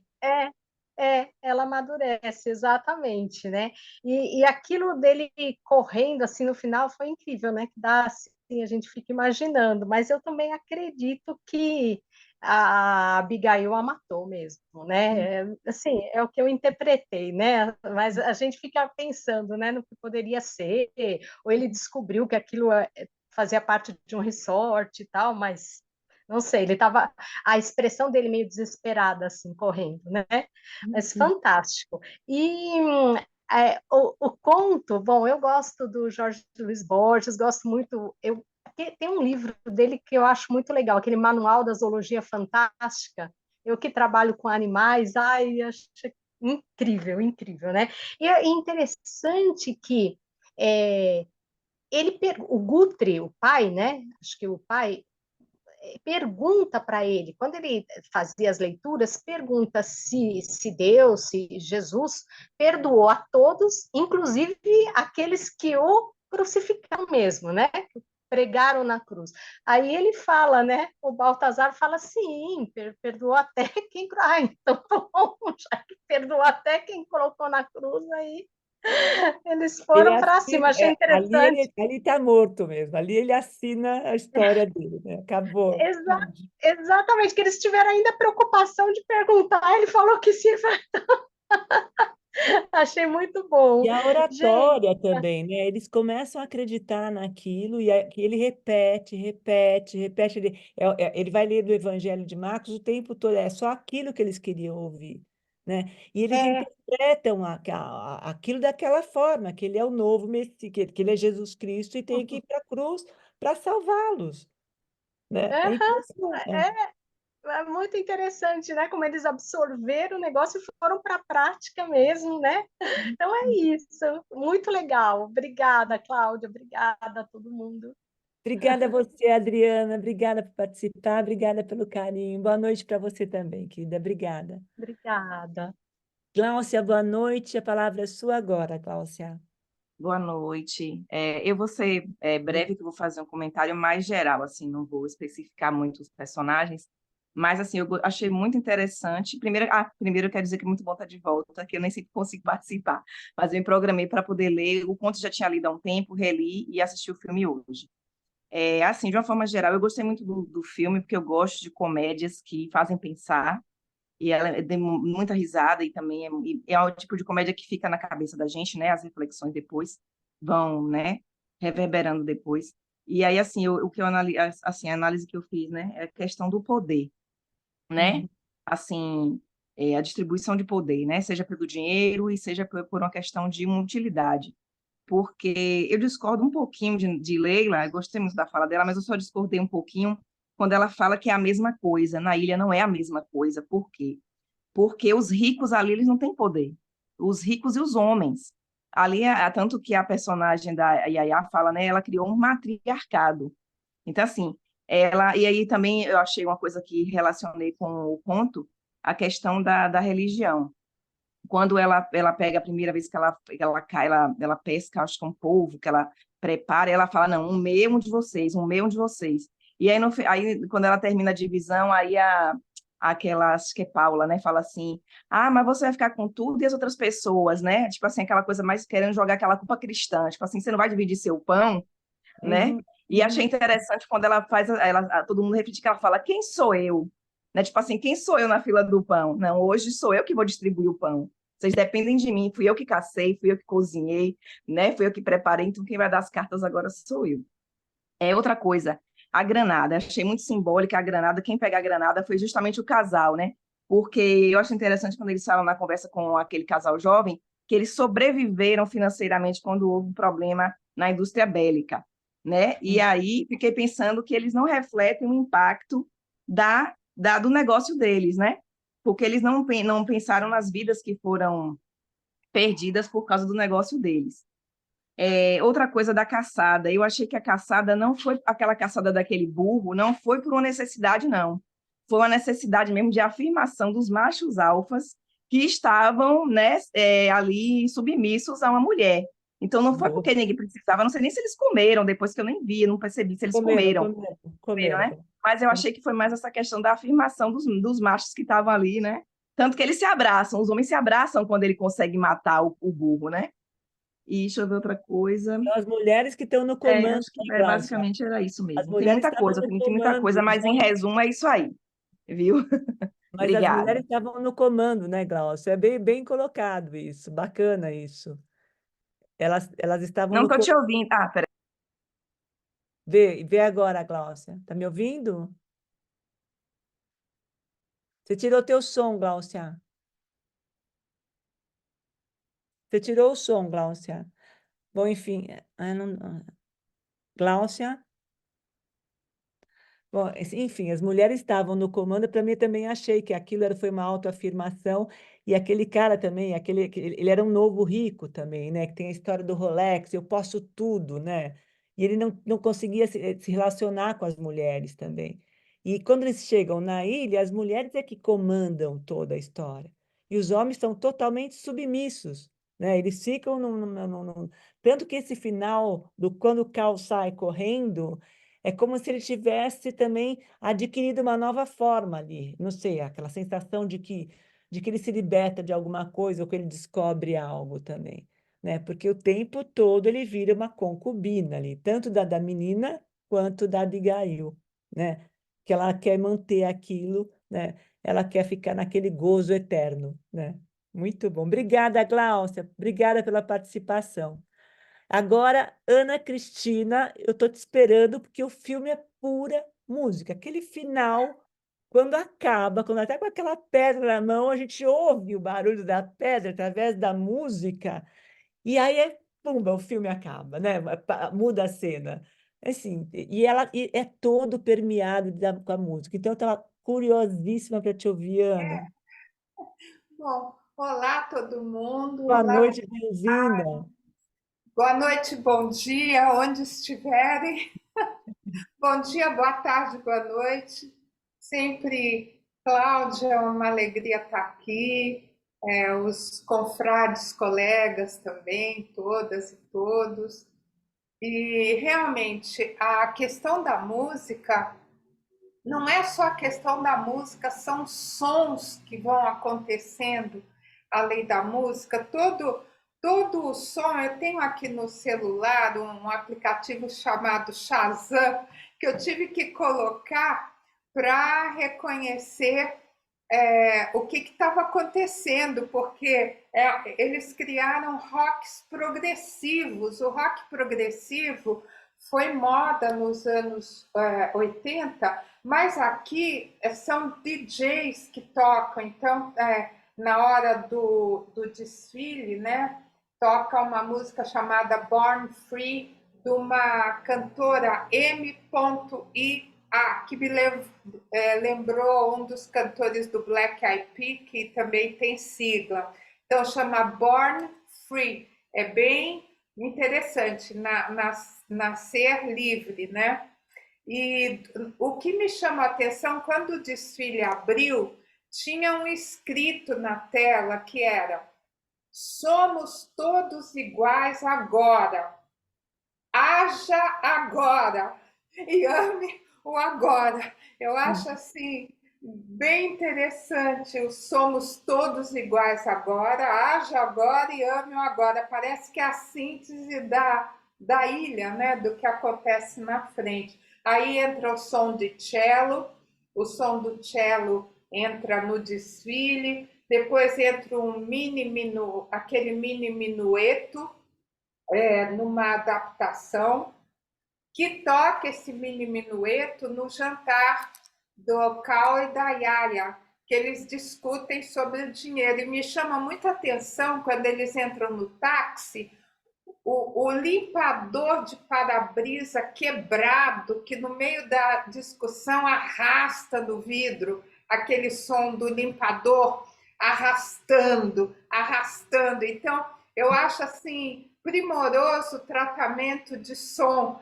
Speaker 3: É, ela amadurece, exatamente, né? E aquilo dele correndo, assim, no final foi incrível, né? Que dá, assim, a gente fica imaginando, mas eu também acredito que a Abigail a matou mesmo, né? Assim, é o que eu interpretei, né? Mas a gente fica pensando, né, no que poderia ser, ou ele descobriu que aquilo fazia parte de um resort e tal, mas não sei, ele estava a expressão dele meio desesperada assim, correndo, né? Mas fantástico. E o conto, bom, eu gosto do Jorge Luiz Borges, gosto muito, tem um livro dele que eu acho muito legal, aquele Manual da Zoologia Fantástica. Eu que trabalho com animais, ai, acho incrível, incrível, né? E é interessante que o Guthrie, o pai, né? Acho que o pai pergunta para ele, quando ele fazia as leituras, pergunta se Deus, se Jesus perdoou a todos, inclusive aqueles que o crucificaram mesmo, né? Pregaram na cruz. Aí ele fala, né? O Baltazar fala, sim, perdoou até quem. Ah, então, bom, já que perdoou até quem colocou na cruz, aí eles
Speaker 1: Ele
Speaker 3: foram para cima.
Speaker 1: assina,
Speaker 3: Achei interessante.
Speaker 1: ali está morto mesmo, ali ele assina a história dele, né? Acabou.
Speaker 3: Exatamente, que eles tiveram ainda a preocupação de perguntar, ele falou que sim. Achei muito bom.
Speaker 1: E a
Speaker 3: Gente,
Speaker 1: oratória também, né? Eles começam a acreditar naquilo e que ele repete, repete, repete. Ele vai ler do Evangelho de Marcos o tempo todo, é só aquilo que eles queriam ouvir, né? E eles
Speaker 3: é,
Speaker 1: interpretam aquilo daquela forma, que ele é o novo Messias, que ele é Jesus Cristo e tem que ir para a cruz para salvá-los, né? É
Speaker 3: aham,
Speaker 1: impressionante.
Speaker 3: é, É muito interessante, né? Como eles absorveram o negócio e foram para a prática mesmo, né? Então é isso. Muito legal. Obrigada, Cláudia. Obrigada a todo mundo.
Speaker 1: Obrigada a você, Adriana. Obrigada por participar. Obrigada pelo carinho. Boa noite para você também, querida. Obrigada.
Speaker 3: Obrigada.
Speaker 1: Gláucia, boa noite. A palavra é sua agora, Gláucia.
Speaker 4: Boa noite. Eu vou ser breve, que eu vou fazer um comentário mais geral, assim, não vou especificar muito os personagens, mas assim, achei muito interessante. Primeiro eu quero dizer que é muito bom estar de volta, que eu nem sempre consigo participar, mas eu me programei para poder ler. O conto já tinha lido há um tempo, reli e assisti o filme hoje. Assim, de uma forma geral, eu gostei muito do filme, porque eu gosto de comédias que fazem pensar, e ela tem muita risada e também é o tipo de comédia que fica na cabeça da gente, né? As reflexões depois vão, né? Reverberando depois. E aí, assim, o que eu assim, a análise que eu fiz, né? É a questão do poder, né?
Speaker 1: Uhum.
Speaker 4: Assim, a distribuição de poder, né? Seja pelo dinheiro e seja por uma questão de uma utilidade. Porque eu discordo um pouquinho de Leila, eu gostei muito da fala dela, mas eu só discordei um pouquinho quando ela fala que é a mesma coisa. Na ilha não é a mesma coisa. Por quê? Porque os ricos ali, eles não têm poder. Os ricos e os homens. Ali, tanto que a personagem da Yaya fala, né, ela criou um matriarcado. Então, assim, e aí também eu achei uma coisa que relacionei com o conto, a questão da religião. Quando ela pega a primeira vez que ela cai, ela pesca, acho que é um polvo, que ela prepara, e ela fala, não, um meu, um de vocês, um meu, um de vocês. E aí, aí quando ela termina a divisão, aí aquela, acho que é Paula, né, fala assim, mas você vai ficar com tudo e as outras pessoas, né? Tipo assim, aquela coisa mais querendo jogar aquela culpa cristã, tipo assim, você não vai dividir seu pão, né?
Speaker 1: Uhum.
Speaker 4: E achei interessante quando ela faz, todo mundo repete que ela fala, quem sou eu? Né? Tipo assim, quem sou eu na fila do pão? Não, hoje sou eu que vou distribuir o pão. Vocês dependem de mim, fui eu que cacei, fui eu que cozinhei, né? Fui eu que preparei, então quem vai dar as cartas agora sou eu. Outra coisa, a granada, achei muito simbólica a granada, quem pega a granada foi justamente o casal, né? Porque eu acho interessante quando eles falam na conversa com aquele casal jovem, que eles sobreviveram financeiramente quando houve um problema na indústria bélica, né? E aí fiquei pensando que eles não refletem o impacto do negócio deles, né? Porque eles não pensaram nas vidas que foram perdidas por causa do negócio deles. Outra coisa da caçada, eu achei que a caçada não foi aquela caçada daquele burro, não foi por uma necessidade, não. Foi uma necessidade mesmo de afirmação dos machos alfas que estavam, né, ali submissos a uma mulher. Então não foi
Speaker 1: Boa.
Speaker 4: porque ninguém precisava, não sei nem se eles comeram, depois que eu nem vi, não percebi se eles
Speaker 1: Comeram,
Speaker 4: comeram,
Speaker 1: comeram,
Speaker 4: né?
Speaker 1: comeram.
Speaker 4: Mas eu achei que foi mais essa questão da afirmação dos machos que estavam ali, né? Tanto que eles se abraçam, os homens se abraçam quando ele consegue matar o burro, né? E deixa eu ver outra coisa.
Speaker 1: São as mulheres que estão no comando,
Speaker 4: Acho que
Speaker 1: né, Cláudia?
Speaker 4: basicamente era isso
Speaker 1: As
Speaker 4: mesmo.
Speaker 1: mulheres estavam no
Speaker 4: Tem muita coisa,
Speaker 1: comando,
Speaker 4: mas em resumo é isso aí, viu?
Speaker 1: mas as mulheres
Speaker 4: Obrigada.
Speaker 1: estavam no comando, né, Glaucio? É bem, bem colocado isso, bacana isso. Elas estavam
Speaker 4: Não
Speaker 1: no
Speaker 4: estou te
Speaker 1: comando.
Speaker 4: ouvindo. Peraí.
Speaker 1: Vê agora, Gláucia. Tá me ouvindo? Você tirou teu som, Gláucia. Você tirou o som, Gláucia. Bom, enfim. Gláucia? Bom, enfim, as mulheres estavam no comando. Para mim, também achei que foi uma autoafirmação. E aquele cara também, ele era um novo rico também, né? Que tem a história do Rolex, eu posso tudo, né? E ele não conseguia se relacionar com as mulheres também. E quando eles chegam na ilha, as mulheres é que comandam toda a história. E os homens são totalmente submissos, né? Eles ficam Tanto que esse final, quando o Cal sai correndo. É como se ele tivesse também adquirido uma nova forma ali. Não sei, aquela sensação de que ele se liberta de alguma coisa ou que ele descobre algo também, né? Porque o tempo todo ele vira uma concubina ali, tanto da menina quanto da Abigail, né? Que ela quer manter aquilo, né? Ela quer ficar naquele gozo eterno, né? Muito bom. Obrigada, Gláucia. Obrigada pela participação. Agora, Ana Cristina, eu estou te esperando porque o filme é pura música. Aquele final, quando acaba, quando até com aquela pedra na mão, a gente ouve o barulho da pedra através da música, e aí pumba, o filme acaba, né? Muda a cena. Assim, e é todo permeado com a música. Então, eu estava curiosíssima para te ouvir, Ana.
Speaker 5: Bom, olá todo mundo,
Speaker 1: Boa
Speaker 5: olá,
Speaker 1: noite, bem-vinda.
Speaker 5: boa noite, bom dia, onde estiverem. Bom dia, boa tarde, boa noite. Sempre, Cláudia, é uma alegria estar aqui, os confrades, colegas também, todas e todos. E realmente a questão da música não é só a questão da música, são sons que vão acontecendo além da música. Todo o som, eu tenho aqui no celular um aplicativo chamado Shazam, que eu tive que colocar para reconhecer o que estava acontecendo, porque eles criaram rocks progressivos. O rock progressivo foi moda nos anos 80, mas aqui são DJs que tocam, então na hora do desfile, né, toca uma música chamada Born Free, de uma cantora M.I. que me lembrou um dos cantores do Black Eyed Peas, que também tem sigla. Então chama Born Free. É bem interessante, nascer livre, né? E o que me chamou a atenção, quando o desfile abriu, tinha um escrito na tela que era: somos todos iguais agora, haja agora e ame o agora. Eu acho assim bem interessante o somos todos iguais agora, haja agora e ame o agora. Parece que é a síntese da ilha, né, do que acontece na frente. Aí entra o som de cello, o som do cello entra no desfile, depois entra aquele mini minueto, numa adaptação, que toca esse mini minueto no jantar do Cal e da Yaya, que eles discutem sobre o dinheiro. E me chama muita atenção quando eles entram no táxi, o limpador de para-brisa quebrado, que no meio da discussão arrasta no vidro, aquele som do limpador arrastando, arrastando. Então, eu acho assim primoroso o tratamento de som,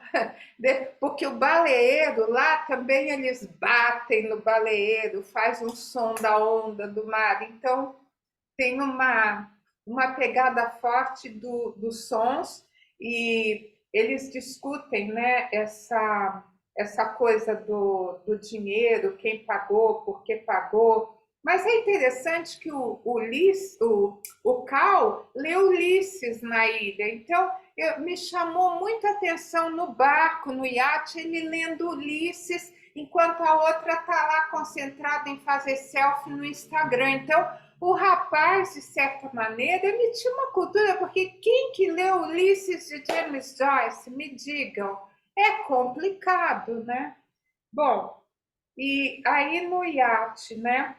Speaker 5: porque o baleeiro lá também eles batem no baleeiro, faz um som da onda do mar. Então, tem uma pegada forte dos sons, e eles discutem, né, essa coisa do dinheiro, quem pagou, por que pagou. Mas é interessante que o Cal leu Ulisses na ilha, então me chamou muita atenção no barco, no iate, ele lendo Ulisses, enquanto a outra está lá concentrada em fazer selfie no Instagram. Então, o rapaz, de certa maneira, ele tinha uma cultura, porque quem que leu Ulisses de James Joyce? Me digam, é complicado, né? Bom, e aí no iate, né,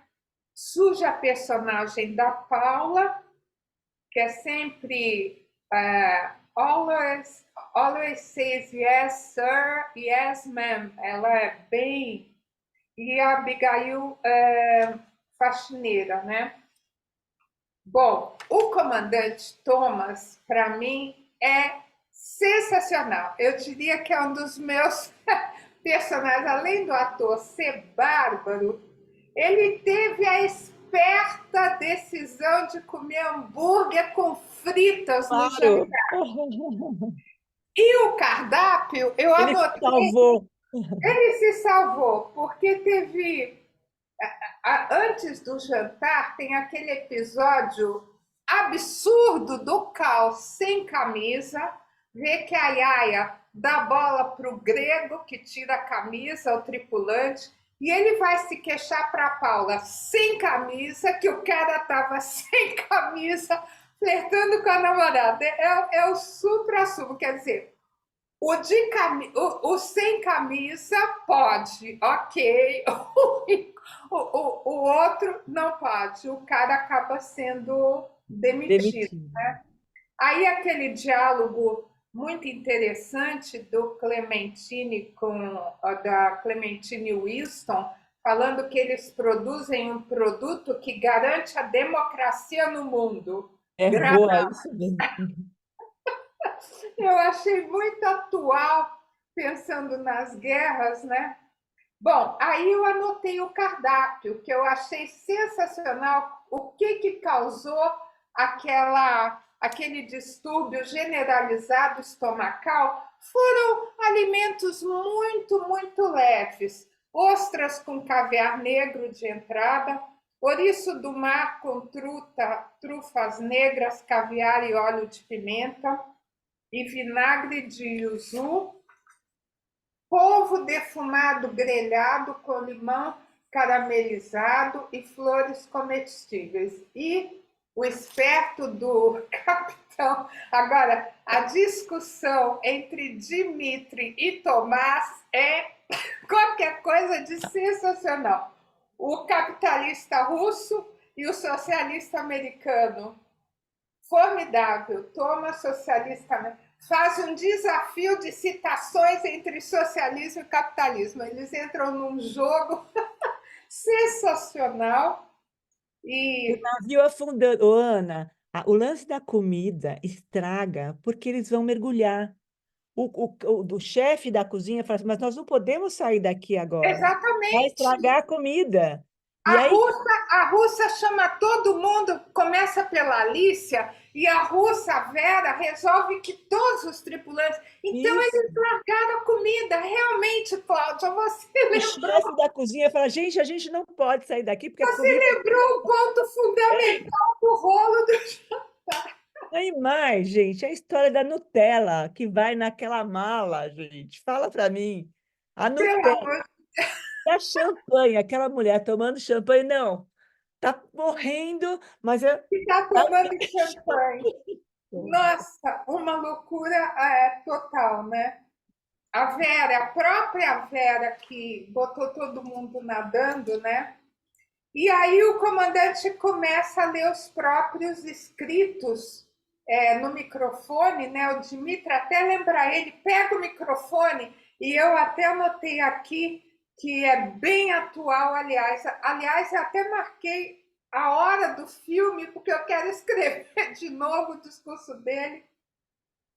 Speaker 5: surge a personagem da Paula, que é sempre always says yes, sir, yes, ma'am. Ela é bem... E a Abigail faxineira, né? Bom, o comandante Thomas, para mim, é sensacional. Eu diria que é um dos meus personagens, além do ator ser bárbaro, ele teve a esperta decisão de comer hambúrguer com fritas no jantar. E o cardápio, eu
Speaker 1: Ele se
Speaker 5: anotei,
Speaker 1: salvou.
Speaker 5: ele se salvou, porque teve... Antes do jantar, tem aquele episódio absurdo do Cal sem camisa, vê que a Yaya dá bola para o grego, que tira a camisa, o tripulante, e ele vai se queixar para a Paula sem camisa, que o cara estava sem camisa, flertando com a namorada. É o supra-sumo, quer dizer, o sem camisa pode, ok, o outro não pode, o cara acaba sendo demitido. Né? Aí aquele diálogo muito interessante da Clementine Winston, falando que eles produzem um produto que garante a democracia no mundo.
Speaker 1: É boa, isso mesmo.
Speaker 5: Eu achei muito atual, pensando nas guerras, né? Bom, aí eu anotei o cardápio, que eu achei sensacional. O que causou aquele distúrbio generalizado estomacal foram alimentos muito, muito leves. Ostras com caviar negro de entrada, ouriço do mar com trufas negras, caviar e óleo de pimenta, e vinagre de yuzu, polvo defumado grelhado com limão caramelizado e flores comestíveis. E o esperto do capitão. Agora, a discussão entre Dmitri e Tomás é qualquer coisa de sensacional. O capitalista russo e o socialista americano. Formidável. Thomas, socialista, faz um desafio de citações entre socialismo e capitalismo. Eles entram num jogo sensacional.
Speaker 1: O
Speaker 5: E
Speaker 1: navio afundando. Ô, Ana, o lance da comida estraga porque eles vão mergulhar. O chefe da cozinha fala assim, mas nós não podemos sair daqui agora. Vai
Speaker 5: exatamente.
Speaker 1: estragar a comida. E
Speaker 5: A
Speaker 1: aí,
Speaker 5: russa, a russa chama todo mundo, começa pela Alicia, e a russa, a Vera, resolve que todos os tripulantes. Então,
Speaker 1: isso,
Speaker 5: eles largaram a comida. Realmente, Cláudia,
Speaker 1: o chefe da cozinha fala, gente, a gente não pode sair daqui porque a
Speaker 5: você
Speaker 1: comida...
Speaker 5: lembrou o ponto fundamental do rolo do
Speaker 1: Aí mais, gente, a história da Nutella que vai naquela mala, gente. Fala para mim. A
Speaker 5: pelo
Speaker 1: Nutella
Speaker 5: amor
Speaker 1: e a champanhe, aquela mulher tomando champanhe, não, tá morrendo, mas eu...
Speaker 5: de estar tomando champanhe. Nossa, uma loucura total, né? A Vera, a própria Vera que botou todo mundo nadando, né? E aí o comandante começa a ler os próprios escritos no microfone, né? O Dmitry até lembra ele, pega o microfone, e eu até anotei aqui que é bem atual, aliás. Aliás, eu até marquei a hora do filme, porque eu quero escrever de novo o discurso dele.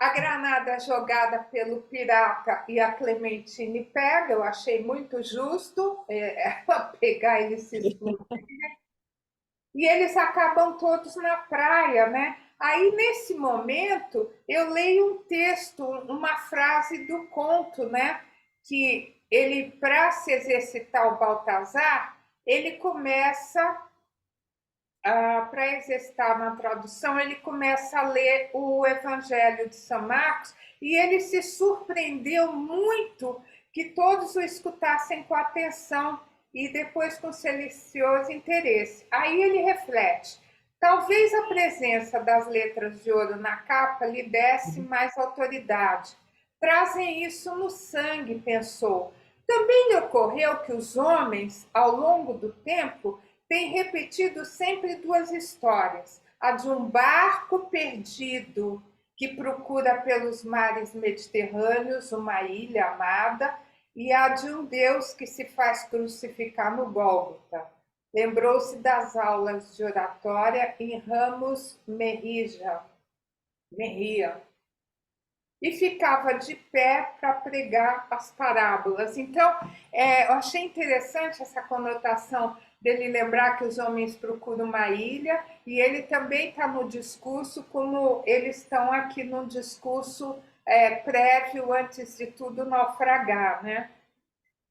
Speaker 5: A granada jogada pelo pirata e a Clementine pega, eu achei muito justo ela pegar e ele se explodir. E eles acabam todos na praia, né? Aí, nesse momento, eu leio um texto, uma frase do conto, né? Que ele, para se exercitar o Baltazar, ele começa para exercitar na tradução, ele começa a ler o Evangelho de São Marcos e ele se surpreendeu muito que todos o escutassem com atenção e depois com silencioso interesse. Aí ele reflete: talvez a presença das letras de ouro na capa lhe desse mais autoridade. Trazem isso no sangue, pensou. Também lhe ocorreu que os homens, ao longo do tempo, tem repetido sempre duas histórias: a de um barco perdido que procura pelos mares mediterrâneos uma ilha amada, e a de um Deus que se faz crucificar no Gólgota. Lembrou-se das aulas de oratória em Ramos Mejia, e ficava de pé para pregar as parábolas. Então, eu achei interessante essa conotação dele lembrar que os homens procuram uma ilha, e ele também está no discurso como eles estão aqui no discurso prévio, antes de tudo, naufragar, né?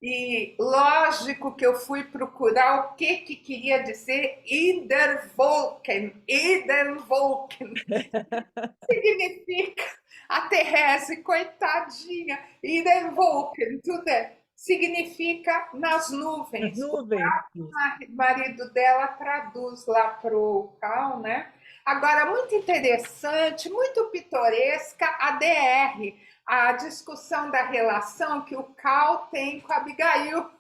Speaker 5: E lógico que eu fui procurar o que queria dizer Idervolken. Idervolken significa a Therese, coitadinha. Idervolken, tudo significa nas
Speaker 1: As
Speaker 5: nuvens.
Speaker 1: nuvens.
Speaker 5: O marido dela traduz lá para o Cal, né? Agora, muito interessante, muito pitoresca a DR, a discussão da relação que o Cal tem com a Abigail,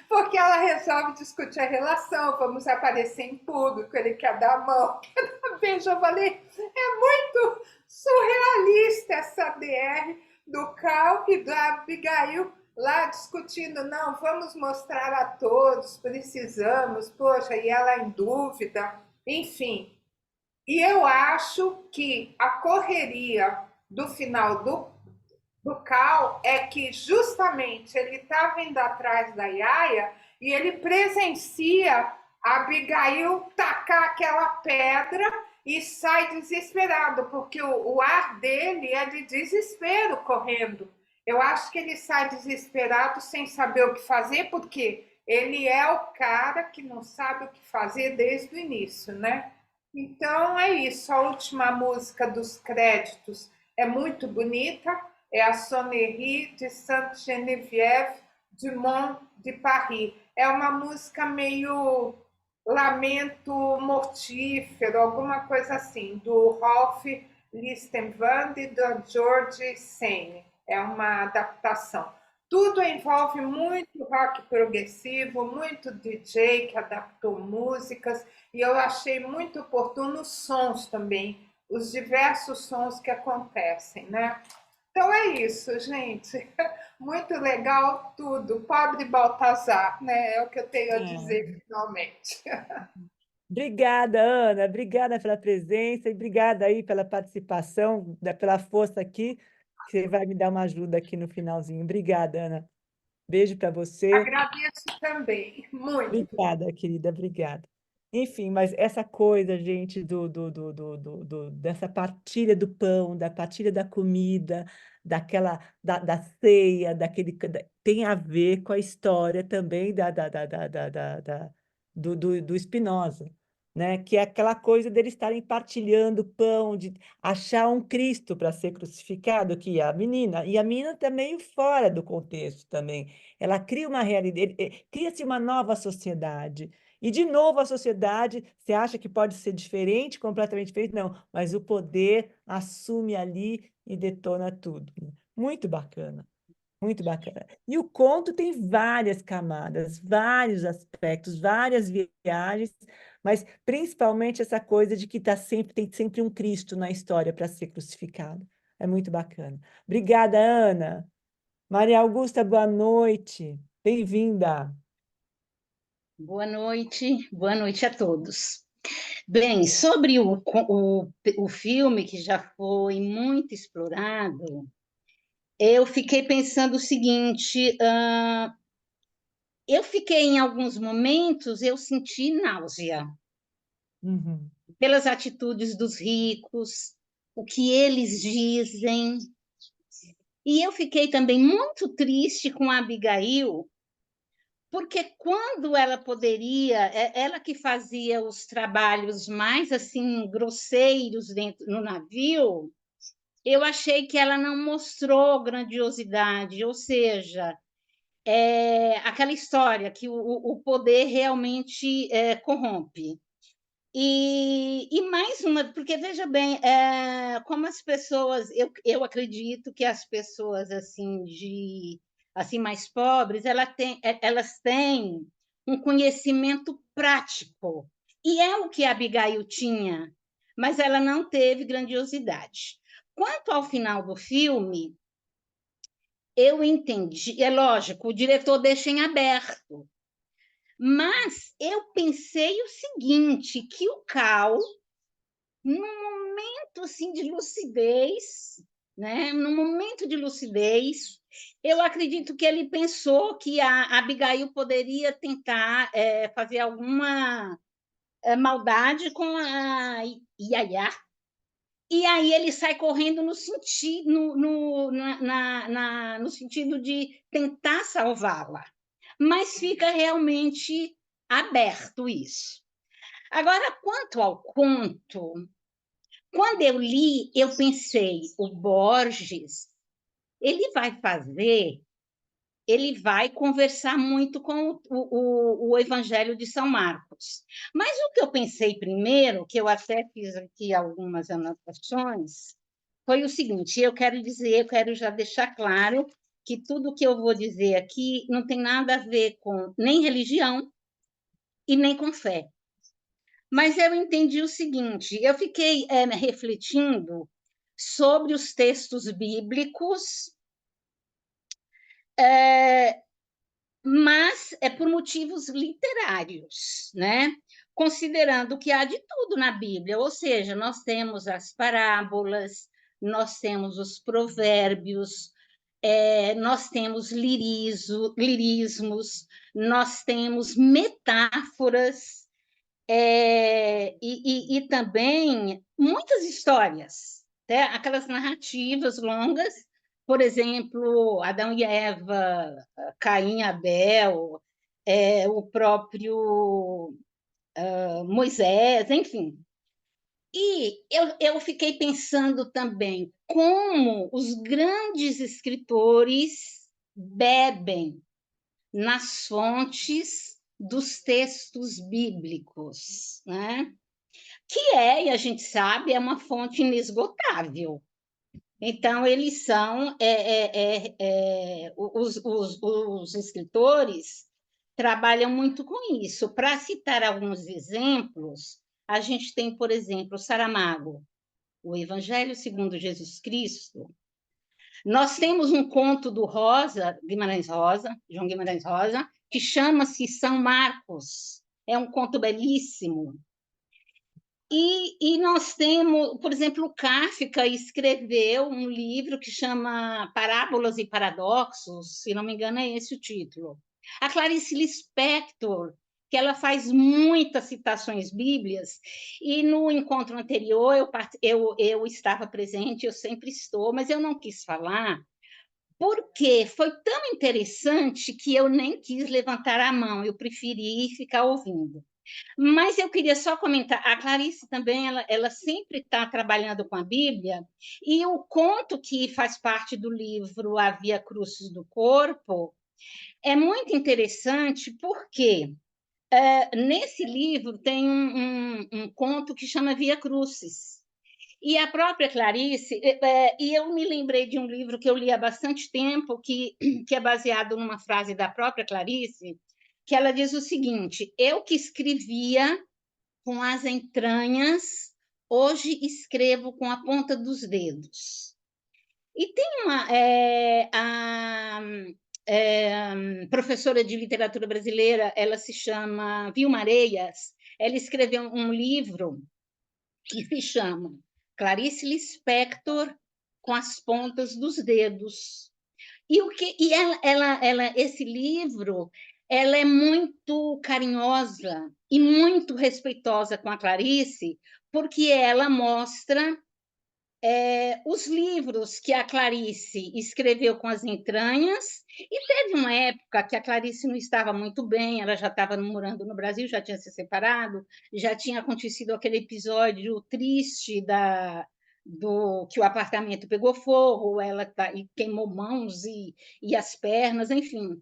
Speaker 5: porque ela resolve discutir a relação, vamos aparecer em público, ele quer dar a mão, quer dar beijo. Eu falei, é muito surrealista essa DR do Cal e da Abigail lá discutindo, não, vamos mostrar a todos, precisamos, poxa, e ela em dúvida, enfim. E eu acho que a correria do final do Cal é que justamente ele estava indo atrás da Yaya e ele presencia a Abigail tacar aquela pedra e sai desesperado, porque o ar dele é de desespero correndo. Eu acho que ele sai desesperado sem saber o que fazer, porque ele é o cara que não sabe o que fazer desde o início, né? Então é isso. A última música dos créditos é muito bonita, é a Sonnerie de Sainte-Geneviève du Mont de Paris. É uma música meio lamento mortífero, alguma coisa assim, do Rolf Listenwand e do George Sane. É uma adaptação. Tudo envolve muito rock progressivo, muito DJ que adaptou músicas, e eu achei muito oportuno os sons também, os diversos sons que acontecem, né? Então é isso, gente. Muito legal tudo. Pobre Baltazar, né? É o que eu tenho a dizer finalmente.
Speaker 1: Obrigada, Ana. Obrigada pela presença e obrigada aí pela participação, pela força aqui, que você vai me dar uma ajuda aqui no finalzinho. Obrigada, Ana. Beijo para você.
Speaker 5: Agradeço também, muito.
Speaker 1: Obrigada, querida, obrigada. Enfim, mas essa coisa, gente, dessa partilha do pão, da partilha da comida, da ceia, tem a ver com a história também do Spinoza, né? Que é aquela coisa deles estarem partilhando pão, de achar um Cristo para ser crucificado, que é a menina, e a menina está meio fora do contexto também. Ela cria uma realidade, cria-se uma nova sociedade. E, de novo, a sociedade, você acha que pode ser diferente, completamente diferente? Não, mas o poder assume ali e detona tudo. Muito bacana, muito bacana. E o conto tem várias camadas, vários aspectos, várias viagens, mas principalmente essa coisa de que tem sempre um Cristo na história para ser crucificado. É muito bacana. Obrigada, Ana. Maria Augusta, boa noite. Bem-vinda.
Speaker 6: Boa noite a todos. Bem, sobre o filme que já foi muito explorado, eu fiquei pensando o seguinte: eu fiquei em alguns momentos, eu senti náusea
Speaker 1: Uhum.
Speaker 6: pelas atitudes dos ricos, o que eles dizem, e eu fiquei também muito triste com a Abigail, porque quando ela poderia, ela que fazia os trabalhos mais assim grosseiros dentro no navio, eu achei que ela não mostrou grandiosidade, ou seja, aquela história que o poder realmente corrompe. E mais uma, porque veja bem, como as pessoas, eu acredito que as pessoas assim mais pobres, elas têm um conhecimento prático, e é o que a Abigail tinha, mas ela não teve grandiosidade. Quanto ao final do filme, eu entendi, é lógico, o diretor deixa em aberto, mas eu pensei o seguinte, que o Cal, num momento assim de lucidez, né? Num momento de lucidez, eu acredito que ele pensou que a Abigail poderia tentar fazer alguma maldade com a Yaya. E aí ele sai correndo no sentido, no sentido de tentar salvá-la. Mas fica realmente aberto isso. Agora, quanto ao conto, quando eu li, eu pensei, o Borges, ele vai conversar muito com o Evangelho de São Marcos. Mas o que eu pensei primeiro, que eu até fiz aqui algumas anotações, foi o seguinte: eu quero já deixar claro que tudo que eu vou dizer aqui não tem nada a ver com nem religião e nem com fé. Mas eu entendi o seguinte: eu fiquei refletindo sobre os textos bíblicos mas é por motivos literários, né? Considerando que há de tudo na Bíblia, ou seja, nós temos as parábolas, nós temos os provérbios, nós temos lirismos, nós temos metáforas, e também muitas histórias, né? Aquelas narrativas longas, por exemplo, Adão e Eva, Caim e Abel, o próprio Moisés, enfim. E eu fiquei pensando também como os grandes escritores bebem nas fontes dos textos bíblicos, né? Que e a gente sabe, é uma fonte inesgotável. Então, eles são, os escritores trabalham muito com isso. Para citar alguns exemplos, a gente tem, por exemplo, Saramago, o Evangelho segundo Jesus Cristo. Nós temos um conto do João Guimarães Rosa, que chama-se São Marcos. É um conto belíssimo. E nós temos, por exemplo, o Kafka escreveu um livro que chama Parábolas e Paradoxos, se não me engano, é esse o título. A Clarice Lispector, que ela faz muitas citações bíblias, e no encontro anterior eu estava presente, eu sempre estou, mas eu não quis falar, porque foi tão interessante que eu nem quis levantar a mão, eu preferi ficar ouvindo. Mas eu queria só comentar, a Clarice também, ela sempre está trabalhando com a Bíblia, e o conto que faz parte do livro A Via Crucis do Corpo é muito interessante porque nesse livro tem um conto que chama Via Crucis. E a própria Clarice, e eu me lembrei de um livro que eu li há bastante tempo, que é baseado numa frase da própria Clarice, que ela diz o seguinte: eu que escrevia com as entranhas, hoje escrevo com a ponta dos dedos. E tem a professora de literatura brasileira, ela se chama Vilma Areias, ela escreveu um livro que se chama Clarice Lispector com as pontas dos dedos. Esse livro, ela é muito carinhosa e muito respeitosa com a Clarice, porque ela mostra os livros que a Clarice escreveu com as entranhas, e teve uma época que a Clarice não estava muito bem, ela já estava morando no Brasil, já tinha se separado, já tinha acontecido aquele episódio triste do que o apartamento pegou fogo, e queimou mãos e as pernas, enfim.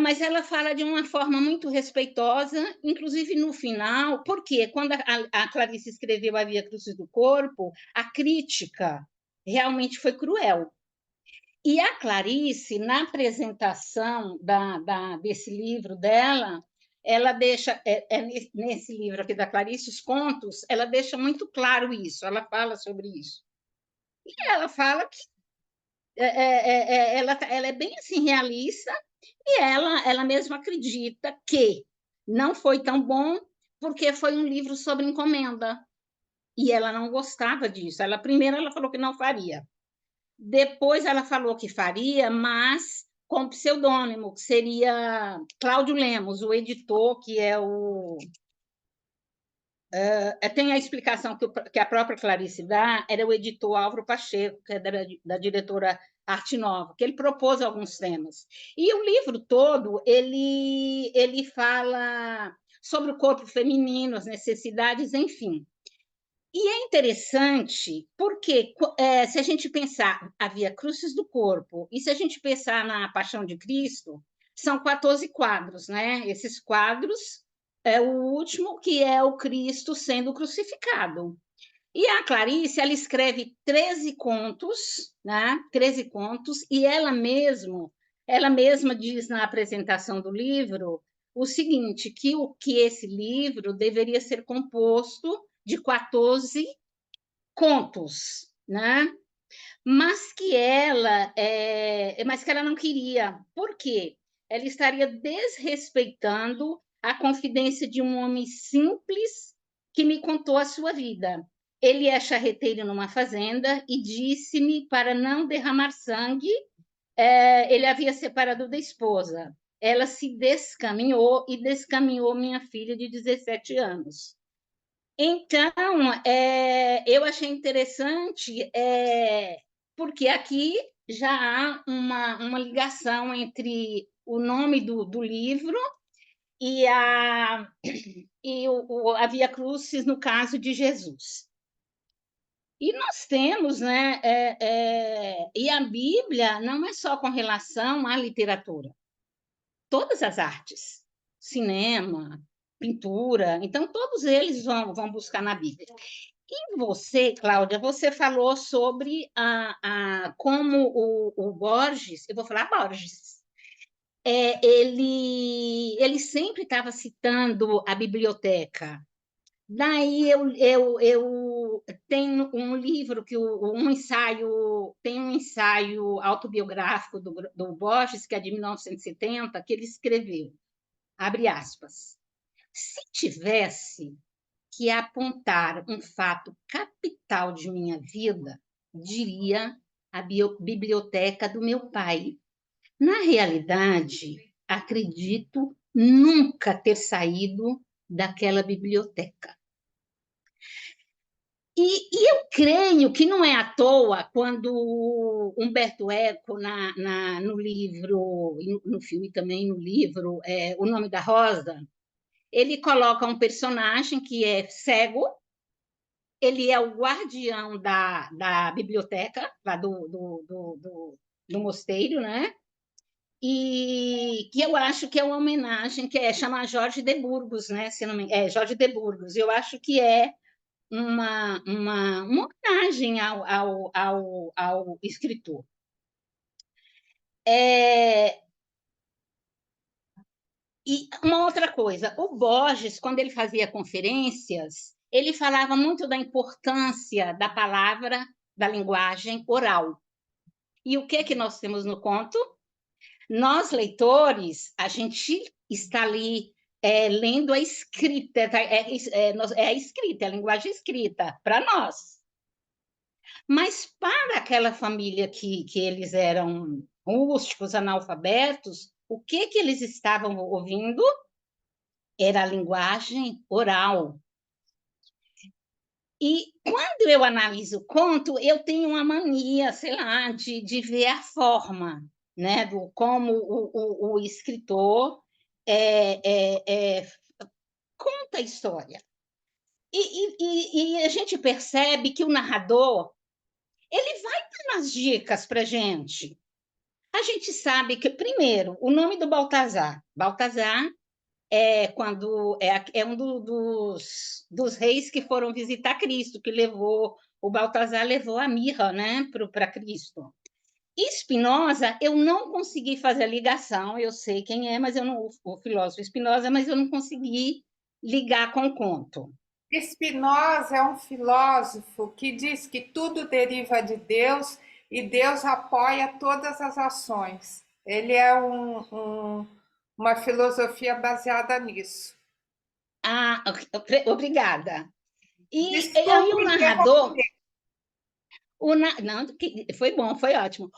Speaker 6: Mas ela fala de uma forma muito respeitosa, inclusive no final, porque quando a Clarice escreveu A Via Crucis do Corpo, a crítica realmente foi cruel. E a Clarice, na apresentação desse livro dela, ela deixa, nesse livro aqui da Clarice, os contos, ela deixa muito claro isso, ela fala sobre isso. E ela fala que ela é bem assim realista, e ela mesma acredita que não foi tão bom porque foi um livro sobre encomenda, e ela não gostava disso. Primeiro ela falou que não faria, depois ela falou que faria, mas com pseudônimo, que seria Cláudio Lemos, o editor, que é o... tem a explicação que a própria Clarice dá, era o editor Álvaro Pacheco, que é da diretora Arte Nova, que ele propôs alguns temas. E o livro todo, ele fala sobre o corpo feminino, as necessidades, enfim. E é interessante porque, se a gente pensar a Via Crucis do Corpo, e se a gente pensar na Paixão de Cristo, são 14 quadros, né? Esses quadros, o último, que é o Cristo sendo crucificado. E a Clarice, ela escreve 13 contos, né? 13 contos, e ela mesma diz na apresentação do livro o seguinte, que esse livro deveria ser composto de 14 contos, né? mas mas que ela não queria. Por quê? Ela estaria desrespeitando a confidência de um homem simples que me contou a sua vida. Ele é charreteiro numa fazenda e disse-me para não derramar sangue. Ele havia separado da esposa. Ela se descaminhou e descaminhou minha filha de 17 anos. Então, eu achei interessante, porque aqui já há uma ligação entre o nome do livro e a Via Crucis, no caso de Jesus. E nós temos, né? E a Bíblia não é só com relação à literatura, todas as artes, cinema, pintura, então todos eles vão buscar na Bíblia. E você, Cláudia, você falou sobre como o Borges, eu vou falar Borges, ele sempre estava citando a biblioteca. Daí eu tenho um livro tem um ensaio autobiográfico do Borges, que é de 1970, que ele escreveu, abre aspas, se tivesse que apontar um fato capital de minha vida, diria a biblioteca do meu pai. Na realidade, acredito nunca ter saído daquela biblioteca. E eu creio que não é à toa quando Humberto Eco, no livro, no filme também, no livro, O Nome da Rosa, ele coloca um personagem que é cego, ele é o guardião da biblioteca, lá do mosteiro, né? E que eu acho que é uma homenagem, chama Jorge de Burgos, né? Se não me, Jorge de Burgos. Eu acho que é uma homenagem ao escritor. E uma outra coisa, o Borges, quando ele fazia conferências, ele falava muito da importância da palavra, da linguagem oral. E o que nós temos no conto? Nós, leitores, a gente está ali lendo a escrita, a escrita, a linguagem escrita, para nós. Mas para aquela família que eles eram rústicos, analfabetos, o que eles estavam ouvindo era a linguagem oral. E quando eu analiso o conto, eu tenho uma mania, sei lá, de ver a forma, né, do como o escritor conta a história. E a gente percebe que o narrador ele vai dar umas dicas para a gente. A gente sabe que, primeiro, o nome do Baltazar. Baltazar é um dos reis que foram visitar Cristo, que o Baltazar levou a mirra, né, para Cristo. Spinoza, eu não consegui fazer a ligação, eu sei quem é, mas o filósofo Spinoza, mas eu não consegui ligar com o conto.
Speaker 5: Spinoza é um filósofo que diz que tudo deriva de Deus e Deus apoia todas as ações. Ele é uma filosofia baseada nisso.
Speaker 6: Ah, obrigada. E
Speaker 5: Desculpe
Speaker 6: aí o narrador...
Speaker 5: interromper.
Speaker 6: Não, foi bom, foi ótimo.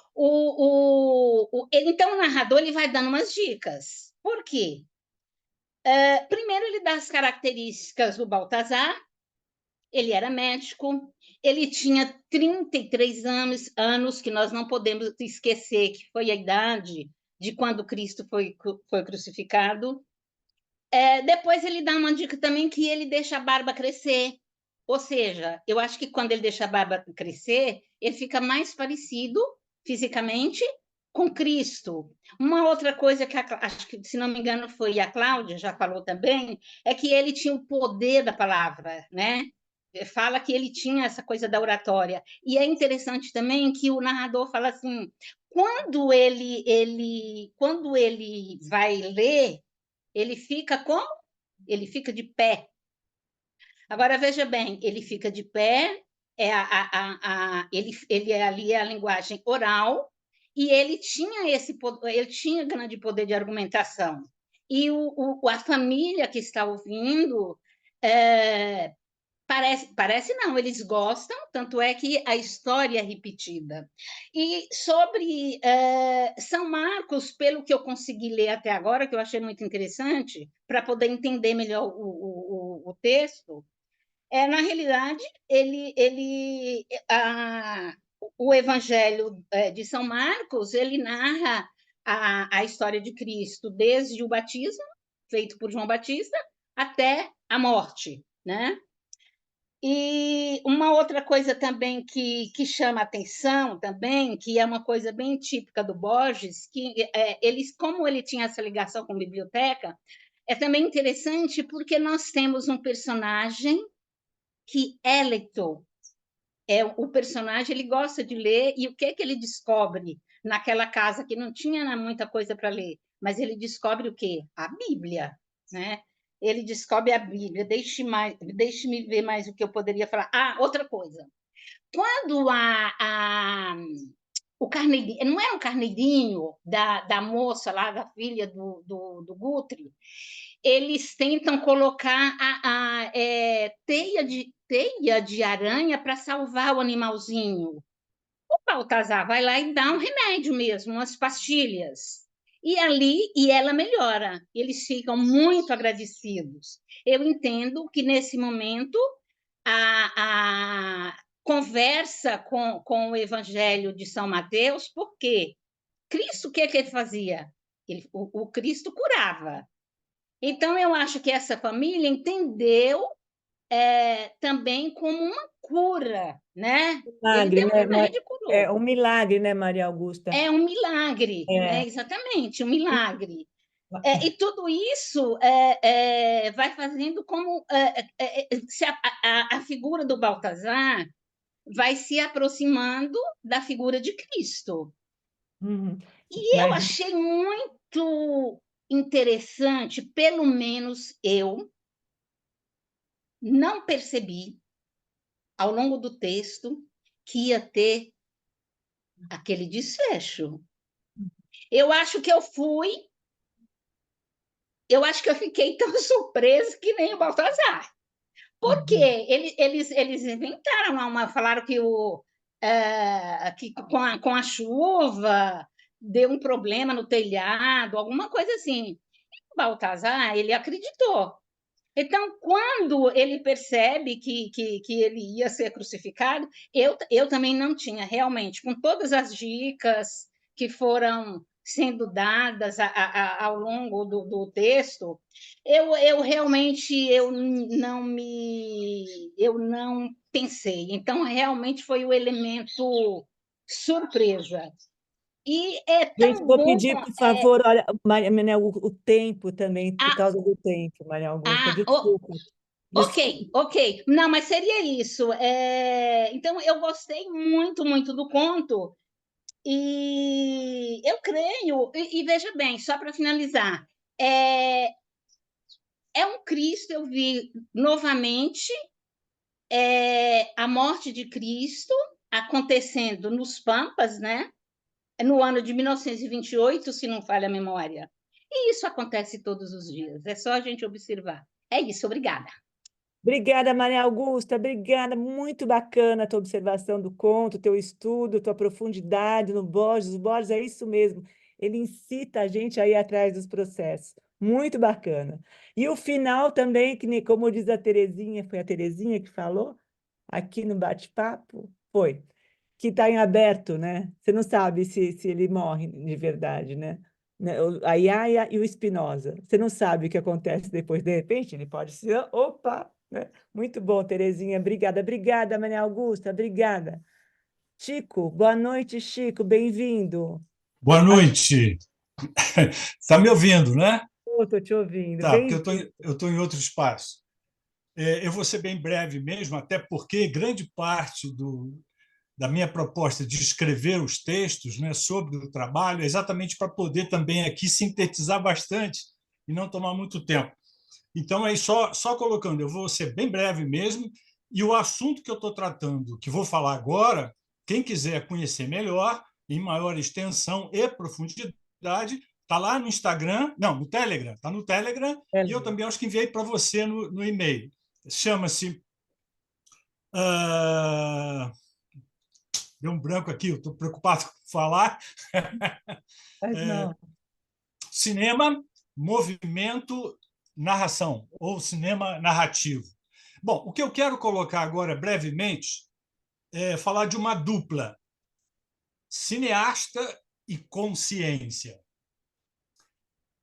Speaker 6: Então, o narrador ele vai dando umas dicas. Por quê? Primeiro, ele dá as características do Baltazar. Ele era médico, ele tinha 33 anos, que nós não podemos esquecer que foi a idade de quando Cristo foi crucificado. Depois ele dá uma dica também que ele deixa a barba crescer. Ou seja, eu acho que quando ele deixa a barba crescer, ele fica mais parecido fisicamente com Cristo. Uma outra coisa que acho que, se não me engano, foi a Cláudia já falou também, é que ele tinha o poder da palavra, né? Fala que ele tinha essa coisa da oratória. E é interessante também que o narrador fala assim, quando ele vai ler, ele fica como? Ele fica de pé. Agora, veja bem, ele fica de pé, ele ali é a linguagem oral, e ele tinha ele tinha grande poder de argumentação. E a família que está ouvindo parece não, eles gostam, tanto é que a história é repetida. E sobre São Marcos, pelo que eu consegui ler até agora, que eu achei muito interessante, para poder entender melhor o texto, na realidade, o Evangelho de São Marcos, ele narra a história de Cristo desde o batismo, feito por João Batista, até a morte, né? E uma outra coisa também que chama atenção também, que é uma coisa bem típica do Borges, que como ele tinha essa ligação com a biblioteca, é também interessante porque nós temos um personagem que é leitor. O personagem, ele gosta de ler, e o que ele descobre naquela casa que não tinha muita coisa para ler, mas ele descobre o quê? A Bíblia, né? Ele descobre a Bíblia. Deixe-me ver mais o que eu poderia falar. Outra coisa. Quando o carneirinho, não é um carneirinho da moça lá, da filha do Guthrie, eles tentam colocar teia de aranha para salvar o animalzinho. O Baltazar vai lá e dá um remédio mesmo, umas pastilhas. E ela melhora. Eles ficam muito agradecidos. Eu entendo que, nesse momento, a conversa com o Evangelho de São Mateus, porque Cristo, o que ele fazia? O Cristo curava. Então, eu acho que essa família entendeu também como uma cura, né? Ele
Speaker 1: Milagre,
Speaker 6: deu um
Speaker 1: né?
Speaker 6: remédio e
Speaker 1: É
Speaker 6: curou.
Speaker 1: um milagre, né, Maria Augusta?
Speaker 6: É um milagre,
Speaker 1: É.
Speaker 6: exatamente, um milagre. E tudo isso vai fazendo como se a figura do Baltazar vai se aproximando da figura de Cristo.
Speaker 1: Uhum.
Speaker 6: E eu
Speaker 1: Mas
Speaker 6: achei muito interessante, pelo menos eu não percebi, ao longo do texto, que ia ter aquele desfecho. Eu acho que eu fiquei tão surpresa que nem o Baltazar. Porque eles inventaram falaram que com a chuva deu um problema no telhado, alguma coisa assim. E o Baltazar, ele acreditou. Então, quando ele percebe que ele ia ser crucificado, eu também não tinha, realmente, com todas as dicas que foram sendo dadas ao longo do texto, eu realmente eu não pensei. Então, realmente foi o elemento surpresa. E é
Speaker 1: gente,
Speaker 6: tão
Speaker 1: vou
Speaker 6: bom.
Speaker 1: pedir, por favor, olha, Maria, Manel, o tempo também, por
Speaker 6: Ah,
Speaker 1: causa do tempo, Maria Augusta.
Speaker 6: ah,
Speaker 1: Desculpa. Desculpa.
Speaker 6: ok. Não, mas seria isso. Então, eu gostei muito, muito do conto. E eu creio, e veja bem, só para finalizar, é, um Cristo, eu vi novamente a morte de Cristo acontecendo nos Pampas, né? No ano de 1928, se não falha a memória. E isso acontece todos os dias, é só a gente observar. É isso, obrigada.
Speaker 1: Obrigada, Maria Augusta, obrigada. Muito bacana a tua observação do conto, teu estudo, tua profundidade no Borges. O Borges é isso mesmo, ele incita a gente a ir atrás dos processos. Muito bacana. E o final também, como diz a Terezinha, foi a Terezinha que falou aqui no bate-papo? Foi. Que está em aberto, né? Você não sabe se ele morre de verdade, né? A Yaya e o Spinoza. Você não sabe o que acontece depois, de repente, ele pode ser. Opa! Né? Muito bom, Terezinha. Obrigada. Obrigada, Maria Augusta. Obrigada. Chico, boa noite, Chico. Bem-vindo.
Speaker 7: Boa noite. Está me ouvindo, né?
Speaker 1: Estou te ouvindo.
Speaker 7: Tá, porque
Speaker 1: Bem-vindo.
Speaker 7: eu estou em outro espaço. Eu vou ser bem breve mesmo, até porque grande parte da minha proposta de escrever os textos, né, sobre o trabalho é exatamente para poder também aqui sintetizar bastante e não tomar muito tempo. Então, aí só colocando, eu vou ser bem breve mesmo, E o assunto que eu estou tratando, que vou falar agora, quem quiser conhecer melhor, em maior extensão e profundidade, está lá no Instagram, não, no Telegram, está no Telegram, e eu também acho que enviei para você no e-mail. Chama-se. Deu um branco aqui, estou preocupado com falar.
Speaker 1: Mas não.
Speaker 7: Cinema, movimento, narração, ou cinema narrativo. Bom, o que eu quero colocar agora, brevemente, é falar de uma dupla, cineasta e consciência.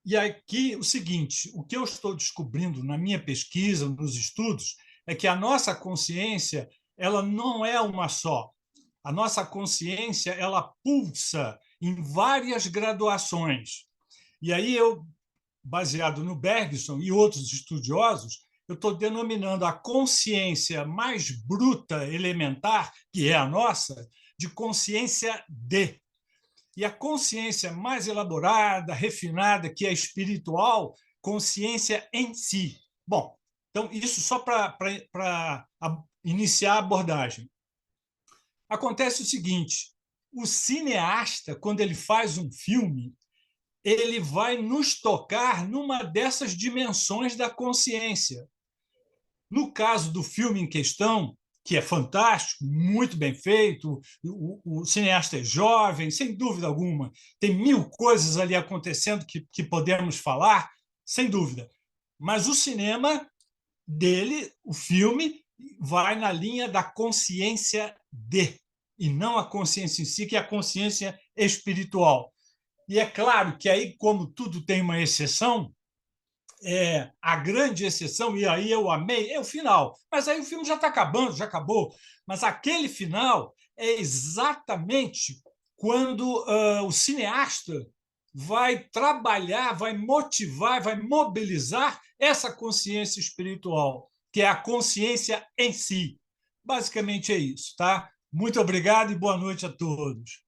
Speaker 7: E aqui o seguinte, o que eu estou descobrindo na minha pesquisa, nos estudos, é que a nossa consciência ela não é uma só. A nossa consciência ela pulsa em várias graduações. E aí eu, baseado no Bergson e outros estudiosos, eu estou denominando a consciência mais bruta, elementar, que é a nossa, de consciência D. E a consciência mais elaborada, refinada, que é espiritual, consciência em si. Bom, então, isso só para iniciar a abordagem. Acontece o seguinte, o cineasta, quando ele faz um filme, ele vai nos tocar numa dessas dimensões da consciência. No caso do filme em questão, que é fantástico, muito bem feito, o cineasta é jovem, sem dúvida alguma, tem 1000 coisas ali acontecendo que podemos falar, sem dúvida. Mas o cinema dele, o filme, vai na linha da consciência de, e não a consciência em si, que é a consciência espiritual. E é claro que aí, como tudo tem uma exceção, a grande exceção, e aí eu amei, é o final. Mas aí o filme já está acabando, já acabou. Mas aquele final é exatamente quando o cineasta vai trabalhar, vai motivar, vai mobilizar essa consciência espiritual, que é a consciência em si. Basicamente é isso, tá? Muito obrigado e boa noite a todos.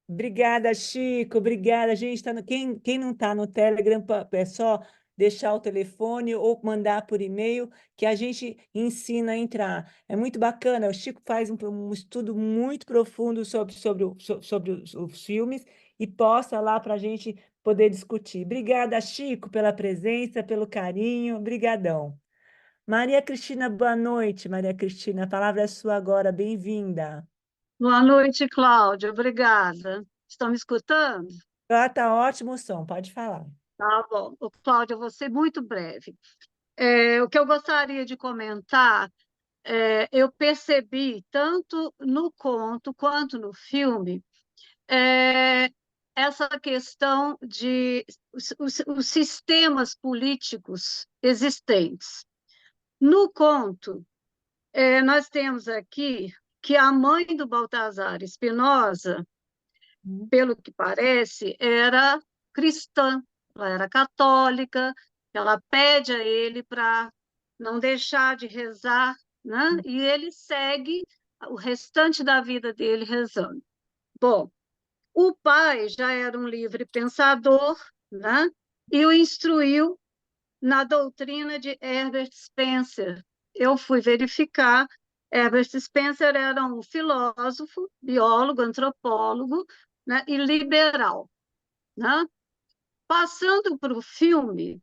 Speaker 1: Obrigada, Chico. Obrigada. A gente está quem não está no Telegram, é só deixar o telefone ou mandar por e-mail que a gente ensina a entrar. É muito bacana. O Chico faz um estudo muito profundo sobre os filmes e posta lá para a gente poder discutir. Obrigada, Chico, pela presença, pelo carinho. Obrigadão. Maria Cristina, boa noite, Maria Cristina. A palavra é sua agora. Bem-vinda.
Speaker 8: Boa noite, Cláudia. Obrigada. Estão me escutando?
Speaker 1: Tá ótimo o som, pode falar.
Speaker 8: Tá bom. Ô, Cláudia, eu vou ser muito breve. O que eu gostaria de comentar, eu percebi, tanto no conto quanto no filme, essa questão de os sistemas políticos existentes. No conto, nós temos aqui que a mãe do Baltazar Spinoza, pelo que parece, era cristã, ela era católica, ela pede a ele para não deixar de rezar, né? E ele segue o restante da vida dele rezando. Bom, o pai já era um livre pensador, né? E o instruiu na doutrina de Herbert Spencer. Eu fui verificar, Herbert Spencer era um filósofo, biólogo, antropólogo, né, e liberal. Né? Passando para o filme,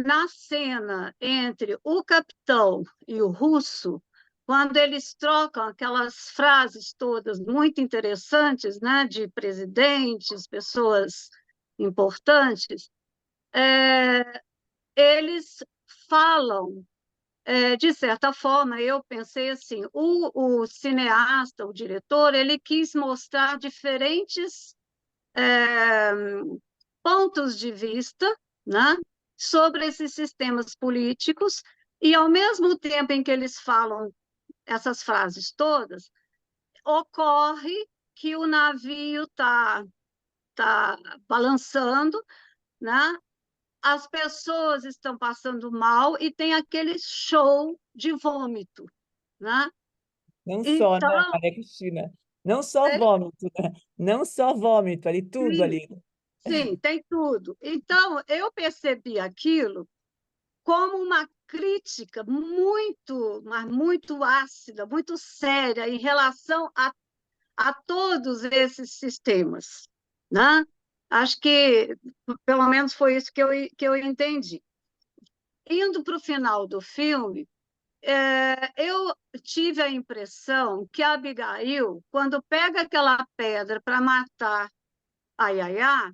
Speaker 8: na cena entre o capitão e o russo, quando eles trocam aquelas frases todas muito interessantes, né, de presidentes, pessoas importantes, eles falam, de certa forma, eu pensei assim, o cineasta, o diretor, ele quis mostrar diferentes pontos de vista, né, sobre esses sistemas políticos, e ao mesmo tempo em que eles falam essas frases todas, ocorre que o navio está balançando, né? As pessoas estão passando mal e tem aquele show de vômito, né?
Speaker 1: Não só, né,
Speaker 8: Então,
Speaker 1: Maria Cristina? Não só vômito, né? Não só vômito, ali, tudo
Speaker 8: sim,
Speaker 1: ali.
Speaker 8: sim, tem tudo. Então, eu percebi aquilo como uma crítica muito, mas muito ácida, muito séria em relação a todos esses sistemas, né? Acho que, pelo menos, foi isso que eu entendi. Indo para o final do filme, eu tive a impressão que a Abigail, quando pega aquela pedra para matar a Yaya,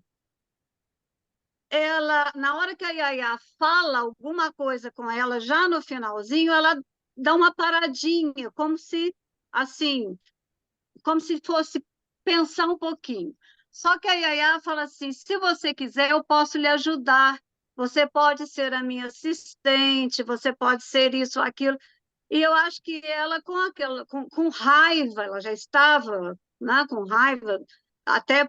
Speaker 8: ela, na hora que a Yaya fala alguma coisa com ela, já no finalzinho, ela dá uma paradinha, como se, assim, como se fosse pensar um pouquinho. Só que a Yaya fala assim: se você quiser, eu posso lhe ajudar. Você pode ser a minha assistente, você pode ser isso, aquilo. E eu acho que ela, com raiva, ela já estava, né, com raiva, até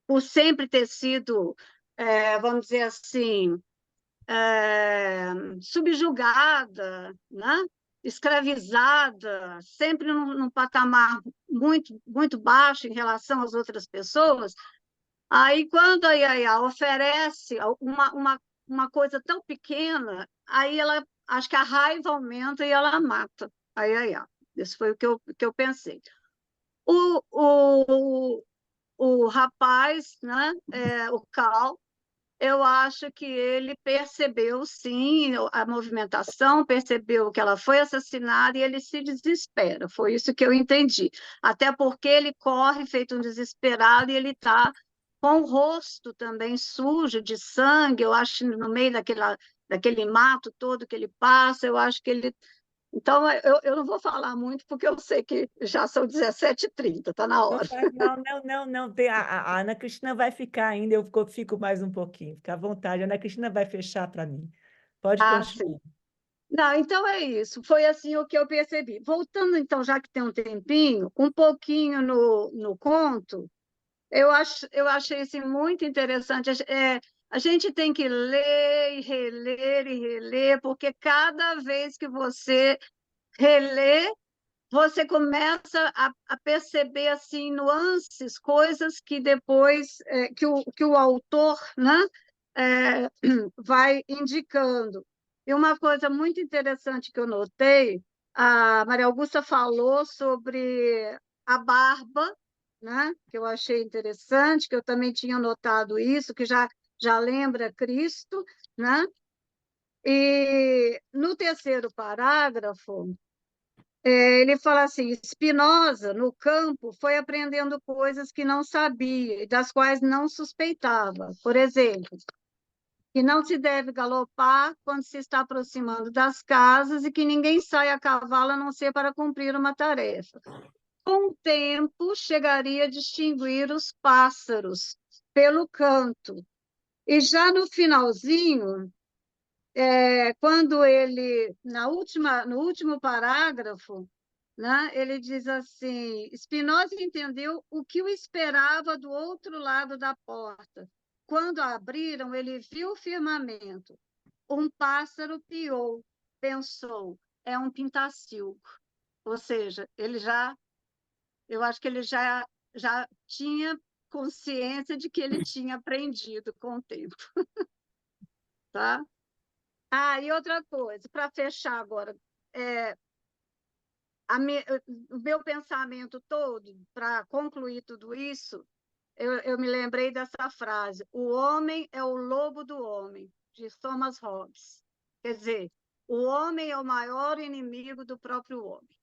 Speaker 8: por sempre ter sido, vamos dizer assim, subjugada, né? Escravizada, sempre num patamar muito, muito baixo em relação às outras pessoas. Aí, quando a Yaya oferece uma coisa tão pequena, aí ela, acho que a raiva aumenta e ela mata a Yaya. Isso foi o que eu pensei. O, o, o rapaz, né, o Cal, eu acho que ele percebeu, sim, a movimentação, percebeu que ela foi assassinada e ele se desespera. Foi isso que eu entendi. Até porque ele corre feito um desesperado e ele está com o rosto também sujo de sangue. Eu acho que no meio daquele mato todo que ele passa, eu acho que ele... Então, eu não vou falar muito, porque eu sei que já são 17h30, está na hora.
Speaker 1: Não. A Ana Cristina vai ficar ainda, fico mais um pouquinho. Fica à vontade, a Ana Cristina vai fechar para mim. Pode
Speaker 8: Ah,
Speaker 1: continuar.
Speaker 8: sim. Não, então é isso. Foi assim o que eu percebi. Voltando, então, já que tem um tempinho, um pouquinho no conto, eu achei assim, muito interessante. A gente tem que ler e reler, porque cada vez que você relê, você começa a perceber assim nuances, coisas que depois que o autor, né, vai indicando. E uma coisa muito interessante que eu notei, a Maria Augusta falou sobre a barba, né, que eu achei interessante, que eu também tinha notado isso, que já lembra Cristo, né? E no terceiro parágrafo, ele fala assim: Spinoza, no campo, foi aprendendo coisas que não sabia e das quais não suspeitava. Por exemplo, que não se deve galopar quando se está aproximando das casas e que ninguém sai a cavalo a não ser para cumprir uma tarefa. Com o tempo, chegaria a distinguir os pássaros pelo canto. E já no finalzinho, quando ele, no último parágrafo, né, ele diz assim: Spinoza entendeu o que o esperava do outro lado da porta. Quando a abriram, ele viu o firmamento. Um pássaro piou, pensou, é um pintacilgo. Ou seja, eu acho que ele já tinha consciência de que ele tinha aprendido com o tempo. Tá? Ah, e outra coisa, para fechar agora, o meu pensamento todo, para concluir tudo isso, eu me lembrei dessa frase: o homem é o lobo do homem, de Thomas Hobbes. Quer dizer, o homem é o maior inimigo do próprio homem.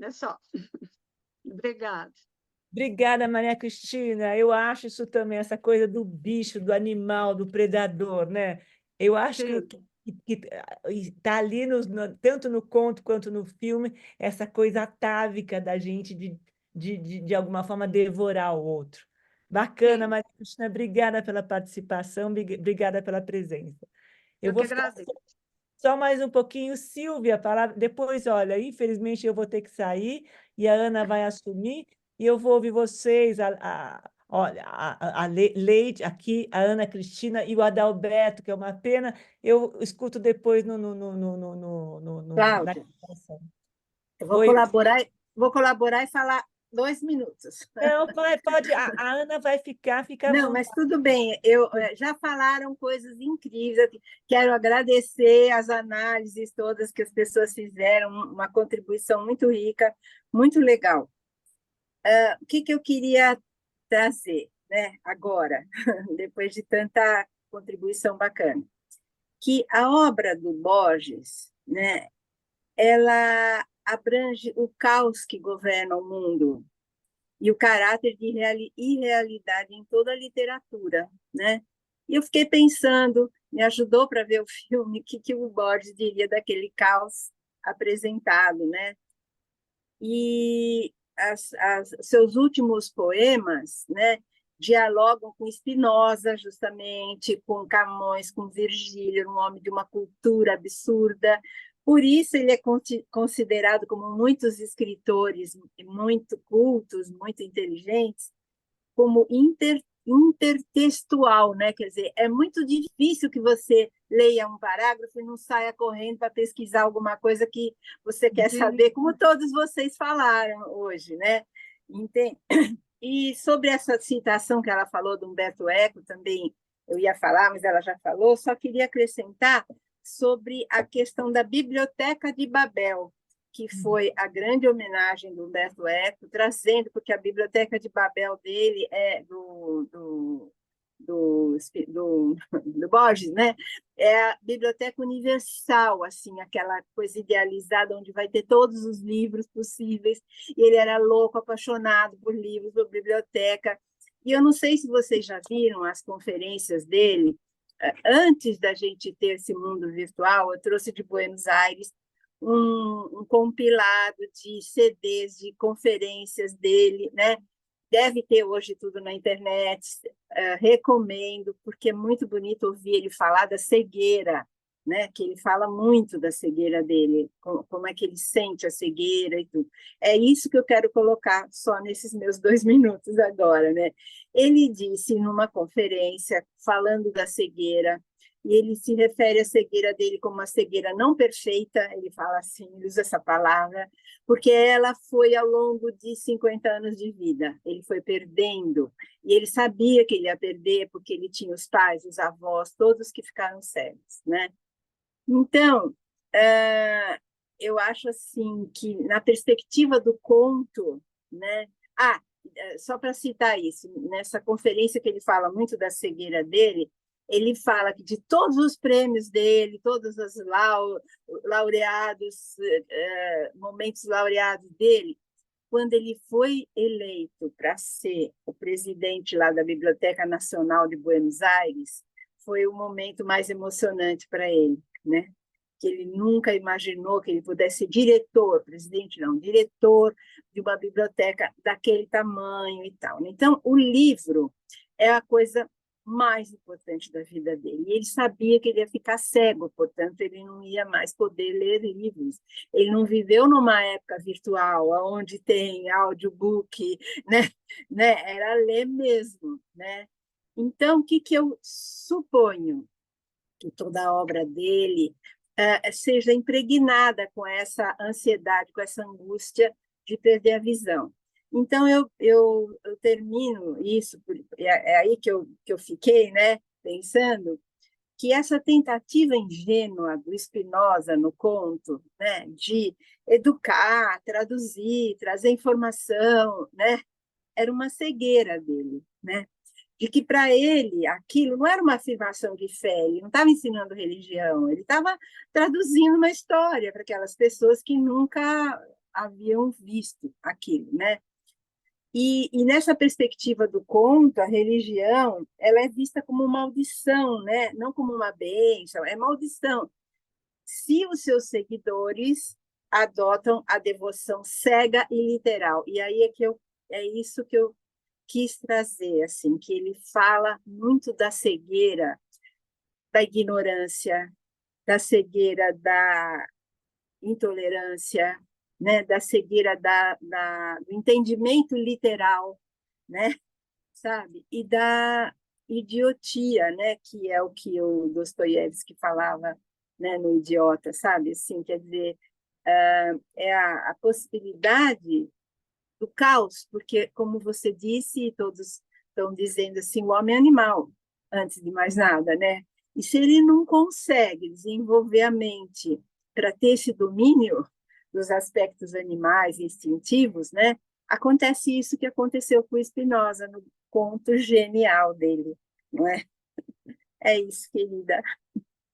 Speaker 8: É só. Obrigada.
Speaker 1: Obrigada, Maria Cristina. Eu acho isso também, essa coisa do bicho, do animal, do predador, né? Eu acho
Speaker 8: Sim.
Speaker 1: que está ali, tanto no conto quanto no filme, essa coisa atávica da gente de alguma forma, devorar o outro. Bacana,
Speaker 8: Sim.
Speaker 1: Maria Cristina. Obrigada pela participação, obrigada pela presença. Eu
Speaker 8: Eu que
Speaker 1: vou ficar
Speaker 8: agradeço.
Speaker 1: só mais um pouquinho, Silvia, a palavra. Depois, olha, infelizmente eu vou ter que sair e a Ana vai assumir e eu vou ouvir vocês, olha, a Leide aqui, a Ana Cristina e o Adalberto, que é uma pena. Eu escuto depois na
Speaker 9: Cláudia,
Speaker 1: gravação.
Speaker 9: eu
Speaker 1: Oi,
Speaker 9: vou colaborar e falar 2 minutos.
Speaker 1: Não, pode, a Ana vai ficar à
Speaker 9: Não, mas
Speaker 1: vontade.
Speaker 9: tudo bem. Já falaram coisas incríveis. Eu quero agradecer as análises todas que as pessoas fizeram, uma contribuição muito rica, muito legal. O que eu queria trazer, né, agora, depois de tanta contribuição bacana? Que a obra do Borges, né, ela abrange o caos que governa o mundo e o caráter de irrealidade em toda a literatura, né? E eu fiquei pensando, me ajudou para ver o filme, o que o Borges diria daquele caos apresentado, né? E seus últimos poemas, né, dialogam com Spinoza, justamente, com Camões, com Virgílio, um homem de uma cultura absurda. Por isso ele é considerado, como muitos escritores muito cultos, muito inteligentes, como intertextual, né? Quer dizer, é muito difícil que você leia um parágrafo e não saia correndo para pesquisar alguma coisa que você quer saber, como todos vocês falaram hoje, né? Entende? E sobre essa citação que ela falou do Humberto Eco, também eu ia falar, mas ela já falou, só queria acrescentar sobre a questão da Biblioteca de Babel, que foi a grande homenagem do Humberto Eco, trazendo, porque a Biblioteca de Babel dele é do Borges, né? É a Biblioteca Universal, assim, aquela coisa idealizada onde vai ter todos os livros possíveis, e ele era louco, apaixonado por livros, por biblioteca. E eu não sei se vocês já viram as conferências dele. Antes da gente ter esse mundo virtual, eu trouxe de Buenos Aires um compilado de CDs, de conferências dele, né? Deve ter hoje tudo na internet, recomendo, porque é muito bonito ouvir ele falar da cegueira, né? Que ele fala muito da cegueira dele, como é que ele sente a cegueira e tudo. É isso que eu quero colocar só nesses meus 2 minutos agora, né? Ele disse numa conferência, falando da cegueira, e ele se refere à cegueira dele como uma cegueira não perfeita, ele fala assim, ele usa essa palavra, porque ela foi ao longo de 50 anos de vida, ele foi perdendo, e ele sabia que ele ia perder, porque ele tinha os pais, os avós, todos que ficaram cegos, né? Então, eu acho assim que na perspectiva do conto, né? Só para citar isso, nessa conferência que ele fala muito da cegueira dele, ele fala que de todos os prêmios dele, todos os laureados, momentos laureados dele, quando ele foi eleito para ser o presidente lá da Biblioteca Nacional de Buenos Aires, foi o momento mais emocionante para ele, né? Que ele nunca imaginou que ele pudesse ser diretor, presidente não, diretor de uma biblioteca daquele tamanho e tal. Então, o livro é a coisa mais importante da vida dele. E ele sabia que ele ia ficar cego, portanto, ele não ia mais poder ler livros. Ele não viveu numa época virtual, onde tem audiobook, né? Era ler mesmo, né? Então, o que eu suponho? Que toda a obra dele seja impregnada com essa ansiedade, com essa angústia de perder a visão. Então, eu termino isso, é aí que eu fiquei, né, pensando que essa tentativa ingênua do Spinoza no conto, né, de educar, traduzir, trazer informação, né, era uma cegueira dele, né? De que para ele aquilo não era uma afirmação de fé, ele não estava ensinando religião, ele estava traduzindo uma história para aquelas pessoas que nunca haviam visto aquilo, né? E nessa perspectiva do conto, a religião ela é vista como maldição, né? Não como uma bênção, é maldição. Se os seus seguidores adotam a devoção cega e literal. E aí é isso que eu quis trazer, assim, que ele fala muito da cegueira, da ignorância, da cegueira da intolerância, né, da cegueira do entendimento literal, né, sabe? E da idiotia, né, que é o que o Dostoiévski falava, né, no Idiota, sabe? Assim, quer dizer, é a possibilidade do caos, porque, como você disse, e todos estão dizendo assim, o homem é animal, antes de mais nada, né? E se ele não consegue desenvolver a mente para ter esse domínio dos aspectos animais e instintivos, né? Acontece isso que aconteceu com o Spinoza no conto genial dele, não é? É isso, querida,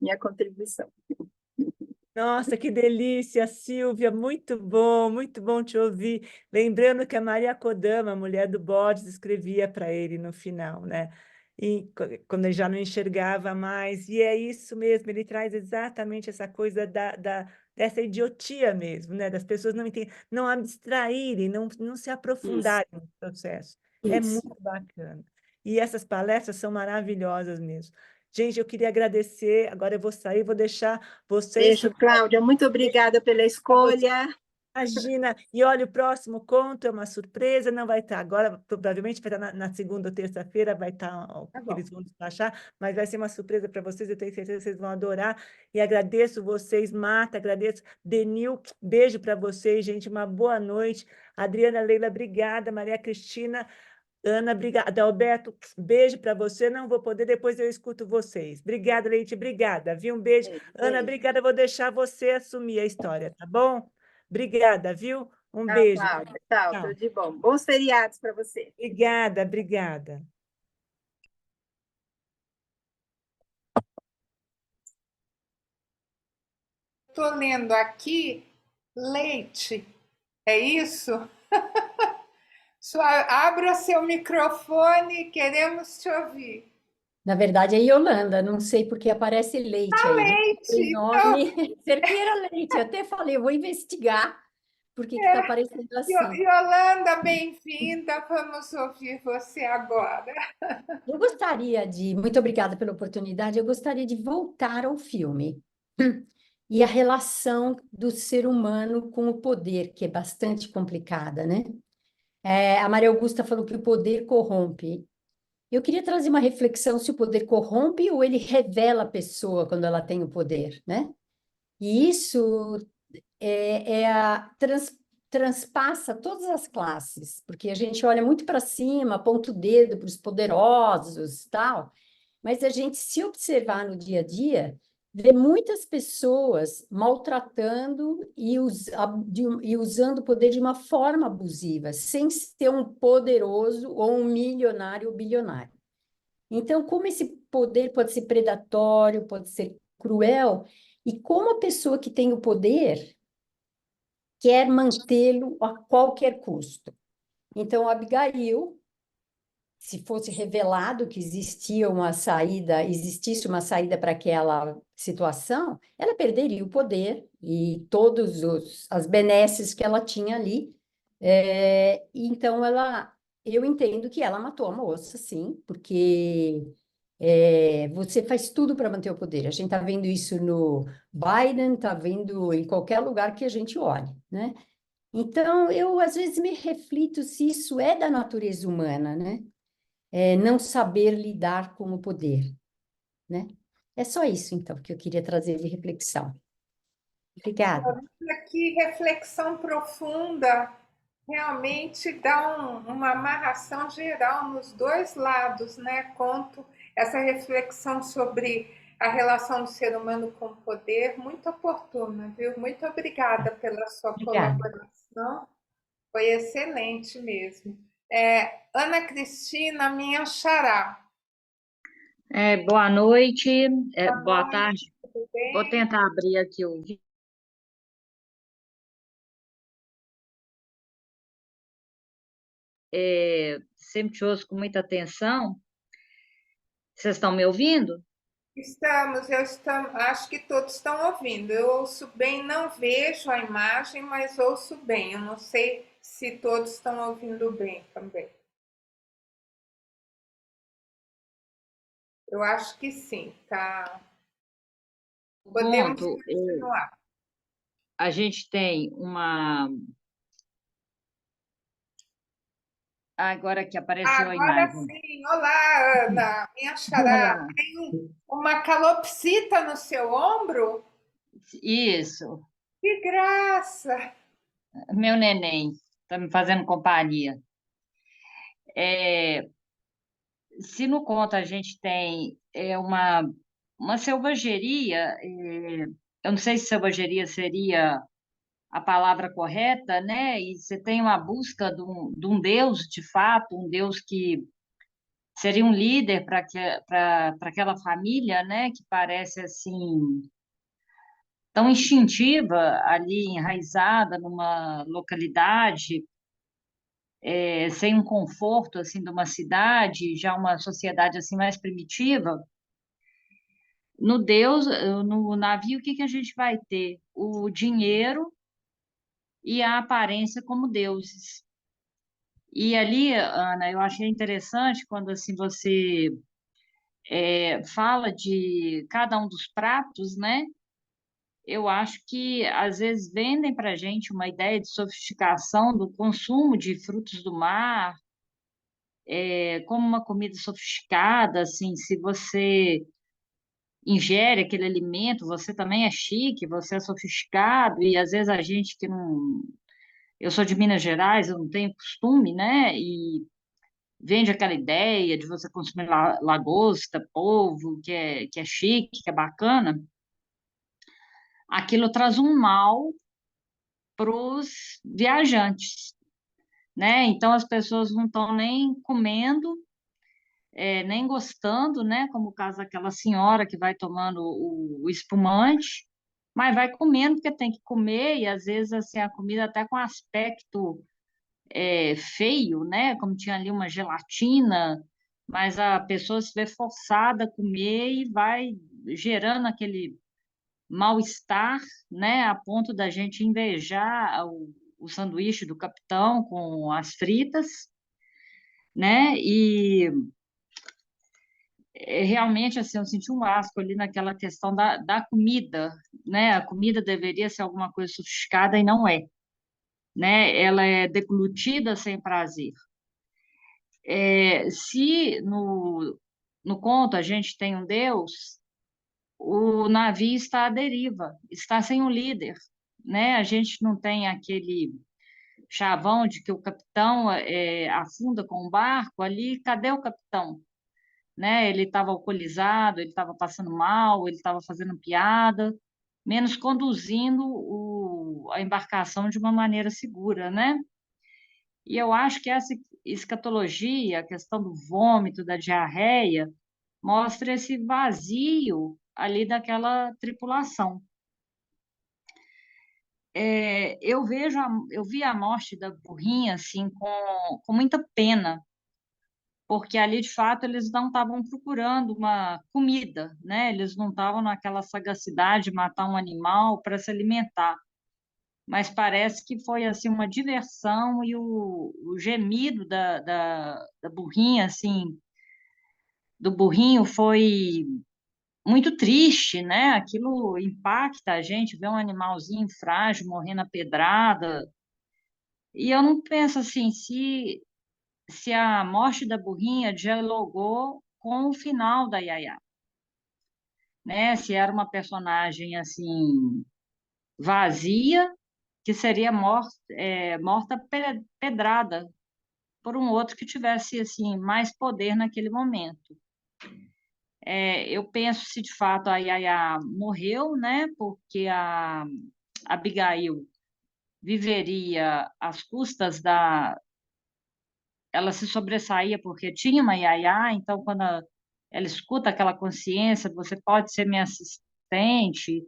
Speaker 9: minha contribuição.
Speaker 1: Nossa, que delícia, Silvia, muito bom te ouvir. Lembrando que a Maria Kodama, a mulher do Borges, escrevia para ele no final, né? E quando ele já não enxergava mais, e é isso mesmo, ele traz exatamente essa coisa dessa idiotia mesmo, né? Das pessoas não abstraírem, não se
Speaker 9: Isso,
Speaker 1: aprofundarem no processo. É
Speaker 9: isso.
Speaker 1: muito bacana. E essas palestras são maravilhosas mesmo. Gente, eu queria agradecer, agora eu vou sair, vou deixar vocês
Speaker 9: Beijo, Cláudia. Muito obrigada pela
Speaker 1: para você.
Speaker 9: escolha.
Speaker 1: Imagina, e olha, o próximo conto é uma surpresa, não vai estar agora, provavelmente vai estar na segunda ou terça-feira, vai estar
Speaker 9: Tá
Speaker 1: que
Speaker 9: bom.
Speaker 1: eles vão despachar, mas vai ser uma surpresa para vocês, eu tenho certeza que vocês vão adorar. E agradeço vocês, Marta, agradeço, Denil, beijo para vocês, gente, uma boa noite. Adriana, Leila, obrigada, Maria Cristina, Ana, obrigada. Alberto, beijo para você. Não vou poder, depois eu escuto vocês. Obrigada, Leite, obrigada. Viu? Um beijo.
Speaker 9: Beijo,
Speaker 1: Ana,
Speaker 9: beijo.
Speaker 1: obrigada. Vou deixar você assumir a história, tá bom? Obrigada, viu? Um
Speaker 9: Tchau,
Speaker 1: beijo.
Speaker 9: Cláudia. Tchau,
Speaker 1: Tchau.
Speaker 9: tudo de bom. Bons feriados para você.
Speaker 1: Obrigada, obrigada.
Speaker 5: Estou lendo aqui, Leite, é isso? Abra seu microfone, queremos te ouvir.
Speaker 10: Na verdade, é Yolanda, não sei porque aparece leite aí.
Speaker 5: Leite, então,
Speaker 10: Nome Cerqueira Leite. Eu até falei, eu vou investigar por que está aparecendo assim.
Speaker 5: Yolanda, bem-vinda, vamos ouvir você agora.
Speaker 10: Eu gostaria muito obrigada pela oportunidade, eu gostaria de voltar ao filme e a relação do ser humano com o poder, que é bastante complicada, né? A Maria Augusta falou que o poder corrompe. Eu queria trazer uma reflexão se o poder corrompe ou ele revela a pessoa quando ela tem o poder, né? E isso transpassa todas as classes, porque a gente olha muito para cima, aponta o dedo para os poderosos, tal, mas a gente, se observar no dia a dia, vê muitas pessoas maltratando e usando o poder de uma forma abusiva, sem ser um poderoso ou um milionário ou bilionário. Então, como esse poder pode ser predatório, pode ser cruel, e como a pessoa que tem o poder quer mantê-lo a qualquer custo. Então, Abigail, se fosse revelado que existisse uma saída para aquela situação, ela perderia o poder e todas as benesses que ela tinha ali. Então, eu entendo que ela matou a moça, sim, porque você faz tudo para manter o poder. A gente está vendo isso no Biden, está vendo em qualquer lugar que a gente olhe, né? Então, eu às vezes me reflito se isso é da natureza humana, né? Não saber lidar com o poder, né? É só isso, então, que eu queria trazer de reflexão. Obrigada.
Speaker 5: Que reflexão profunda, realmente dá uma amarração geral nos dois lados, né? Conto essa reflexão sobre a relação do ser humano com o poder, muito oportuna, viu? Muito obrigada pela sua
Speaker 10: Obrigada.
Speaker 5: colaboração, foi excelente mesmo. Ana Cristina, minha xará.
Speaker 11: Boa noite, boa
Speaker 5: Boa
Speaker 11: tarde.
Speaker 5: noite, tudo bem?
Speaker 11: Vou tentar abrir aqui o vídeo. Sempre te ouço com muita atenção. Vocês estão me ouvindo?
Speaker 5: Acho que todos estão ouvindo. Eu ouço bem, não vejo a imagem, mas ouço bem. Eu não sei se todos estão ouvindo bem também. Eu acho que sim, tá. Podemos
Speaker 11: Ponto,
Speaker 5: continuar.
Speaker 11: a gente tem uma... Agora que apareceu a
Speaker 5: Agora
Speaker 11: imagem.
Speaker 5: sim. Olá, Ana, minha xará.
Speaker 11: Olá.
Speaker 5: Tem uma calopsita no seu ombro?
Speaker 11: Isso,
Speaker 5: Que graça!
Speaker 11: meu neném. tá me fazendo companhia. É, se no conto a gente tem uma selvageria, eu não sei se selvageria seria a palavra correta, né? E você tem uma busca de um Deus, de fato, um Deus que seria um líder para aquela família, né? Que parece assim tão instintiva ali, enraizada numa localidade, sem um conforto assim de uma cidade, já uma sociedade assim mais primitiva. No Deus, no navio, o que que a gente vai ter? O dinheiro e a aparência como deuses. E ali, Ana, eu achei interessante quando assim você fala de cada um dos pratos, né? Eu acho que às vezes vendem para a gente uma ideia de sofisticação do consumo de frutos do mar, como uma comida sofisticada, assim, se você ingere aquele alimento, você também é chique, você é sofisticado, e às vezes a gente que não. Eu sou de Minas Gerais, eu não tenho costume, né? E vende aquela ideia de você consumir lagosta, polvo, que é chique, que é bacana. Aquilo traz um mal para os viajantes, né? Então as pessoas não estão nem comendo, nem gostando, né? Como o caso daquela senhora que vai tomando o espumante, mas vai comendo porque tem que comer e às vezes assim a comida até com aspecto feio, né? Como tinha ali uma gelatina, mas a pessoa se vê forçada a comer e vai gerando aquele mal-estar, né? A ponto da gente invejar o sanduíche do capitão com as fritas, né? E realmente assim eu senti um asco ali naquela questão da comida, né? A comida deveria ser alguma coisa sofisticada e não é, né? Ela é deglutida sem prazer. Se no conto a gente tem um Deus, o navio está à deriva, está sem um líder, né? A gente não tem aquele chavão de que o capitão afunda com o barco ali, cadê o capitão? Né? Ele estava alcoolizado, ele estava passando mal, ele estava fazendo piada, menos conduzindo a embarcação de uma maneira segura, né? E eu acho que essa escatologia, a questão do vômito, da diarreia, mostra esse vazio ali daquela tripulação. Eu vi a morte da burrinha assim com muita pena, porque ali de fato eles não estavam procurando uma comida, né? Eles não estavam naquela sagacidade de matar um animal para se alimentar. Mas parece que foi assim uma diversão e o gemido da burrinha, assim, do burrinho foi muito triste, né? Aquilo impacta a gente, ver um animalzinho frágil morrendo a pedrada. E eu não penso assim, se a morte da burrinha dialogou com o final da Yaya, né? Se era uma personagem assim vazia, que seria morta pedrada por um outro que tivesse assim mais poder naquele momento. Eu penso se de fato a Yaya morreu, né? Porque a Abigail viveria às custas ela se sobressaía porque tinha uma Yaya, então quando ela escuta aquela consciência, você pode ser minha assistente,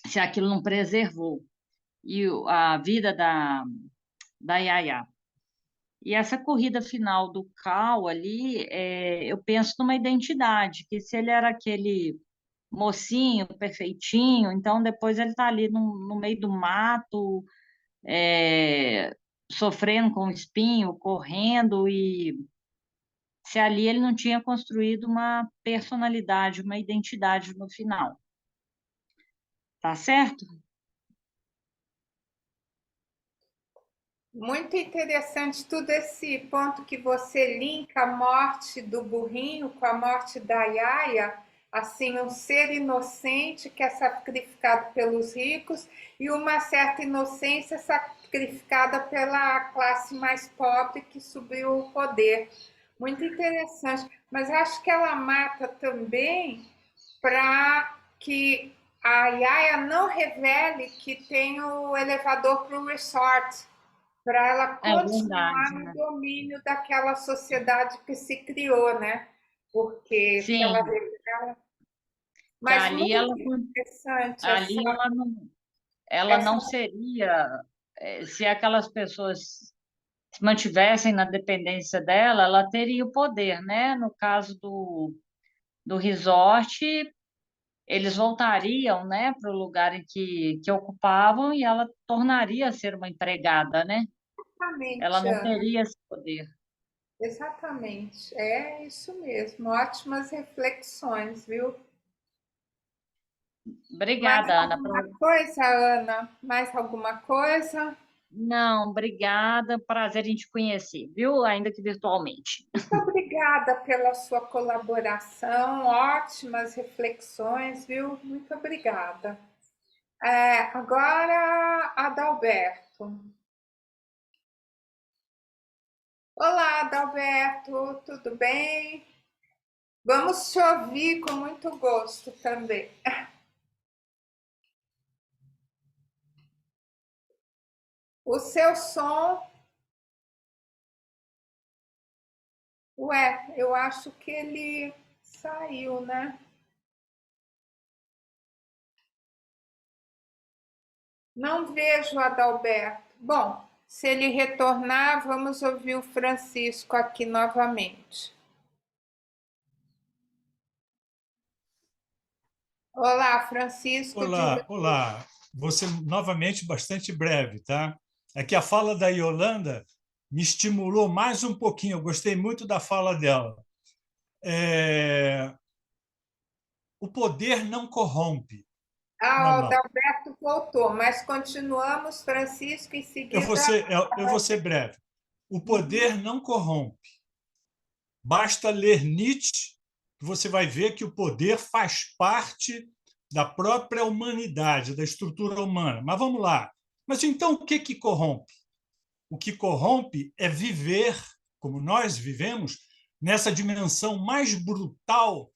Speaker 11: se aquilo não preservou e a vida da Yaya. E essa corrida final do Cal ali, eu penso numa identidade, que se ele era aquele mocinho, perfeitinho, então depois ele está ali no meio do mato, sofrendo com o espinho, correndo, e se ali ele não tinha construído uma personalidade, uma identidade no final. Tá certo?
Speaker 5: Muito interessante tudo esse ponto que você linka a morte do burrinho com a morte da Yaya. assim, um ser inocente que é sacrificado pelos ricos e uma certa inocência sacrificada pela classe mais pobre que subiu o poder. Muito interessante, mas acho que ela mata também para que a Yaya não revele que tem o elevador para o resort, para ela
Speaker 11: É
Speaker 5: continuar
Speaker 11: verdade,
Speaker 5: no
Speaker 11: né?
Speaker 5: domínio daquela sociedade que se criou, né? Porque se ela
Speaker 11: Sim,
Speaker 5: revela...
Speaker 11: que
Speaker 5: Mas muito interessante
Speaker 11: ali ela
Speaker 5: essa...
Speaker 11: não seria, se aquelas pessoas se mantivessem na dependência dela, ela teria o poder, né? No caso do resort, eles voltariam, né, para o lugar em que ocupavam e ela tornaria a ser uma empregada, né? Ela
Speaker 5: Exatamente,
Speaker 11: não
Speaker 5: Ana.
Speaker 11: teria esse poder.
Speaker 5: Exatamente. É isso mesmo. Ótimas reflexões, viu? Mais
Speaker 11: Obrigada, Ana.
Speaker 5: alguma coisa, Ana? Mais alguma coisa?
Speaker 11: Não, obrigada. Prazer em te conhecer, viu? Ainda que virtualmente.
Speaker 5: Muito obrigada pela sua colaboração, ótimas reflexões, viu? Muito obrigada. Agora, Adalberto. Olá, Adalberto, tudo bem? Vamos te ouvir com muito gosto também. O seu som, eu acho que ele saiu, né? Não vejo o Adalberto. Bom, se ele retornar, vamos ouvir o Francisco aqui novamente. Olá, Francisco.
Speaker 7: Olá, olá. Você novamente bastante breve, tá? É que a fala da Yolanda me estimulou mais um pouquinho. Eu gostei muito da fala dela. É, O poder não corrompe. Não,
Speaker 5: Ah, o
Speaker 7: não.
Speaker 5: Adalberto voltou, mas continuamos, Francisco, em seguida.
Speaker 7: Eu vou ser breve. O poder não corrompe. Basta ler Nietzsche, que você vai ver que o poder faz parte da própria humanidade, da estrutura humana. Mas vamos lá. Mas então o que corrompe? O que corrompe é viver, como nós vivemos, nessa dimensão mais brutal,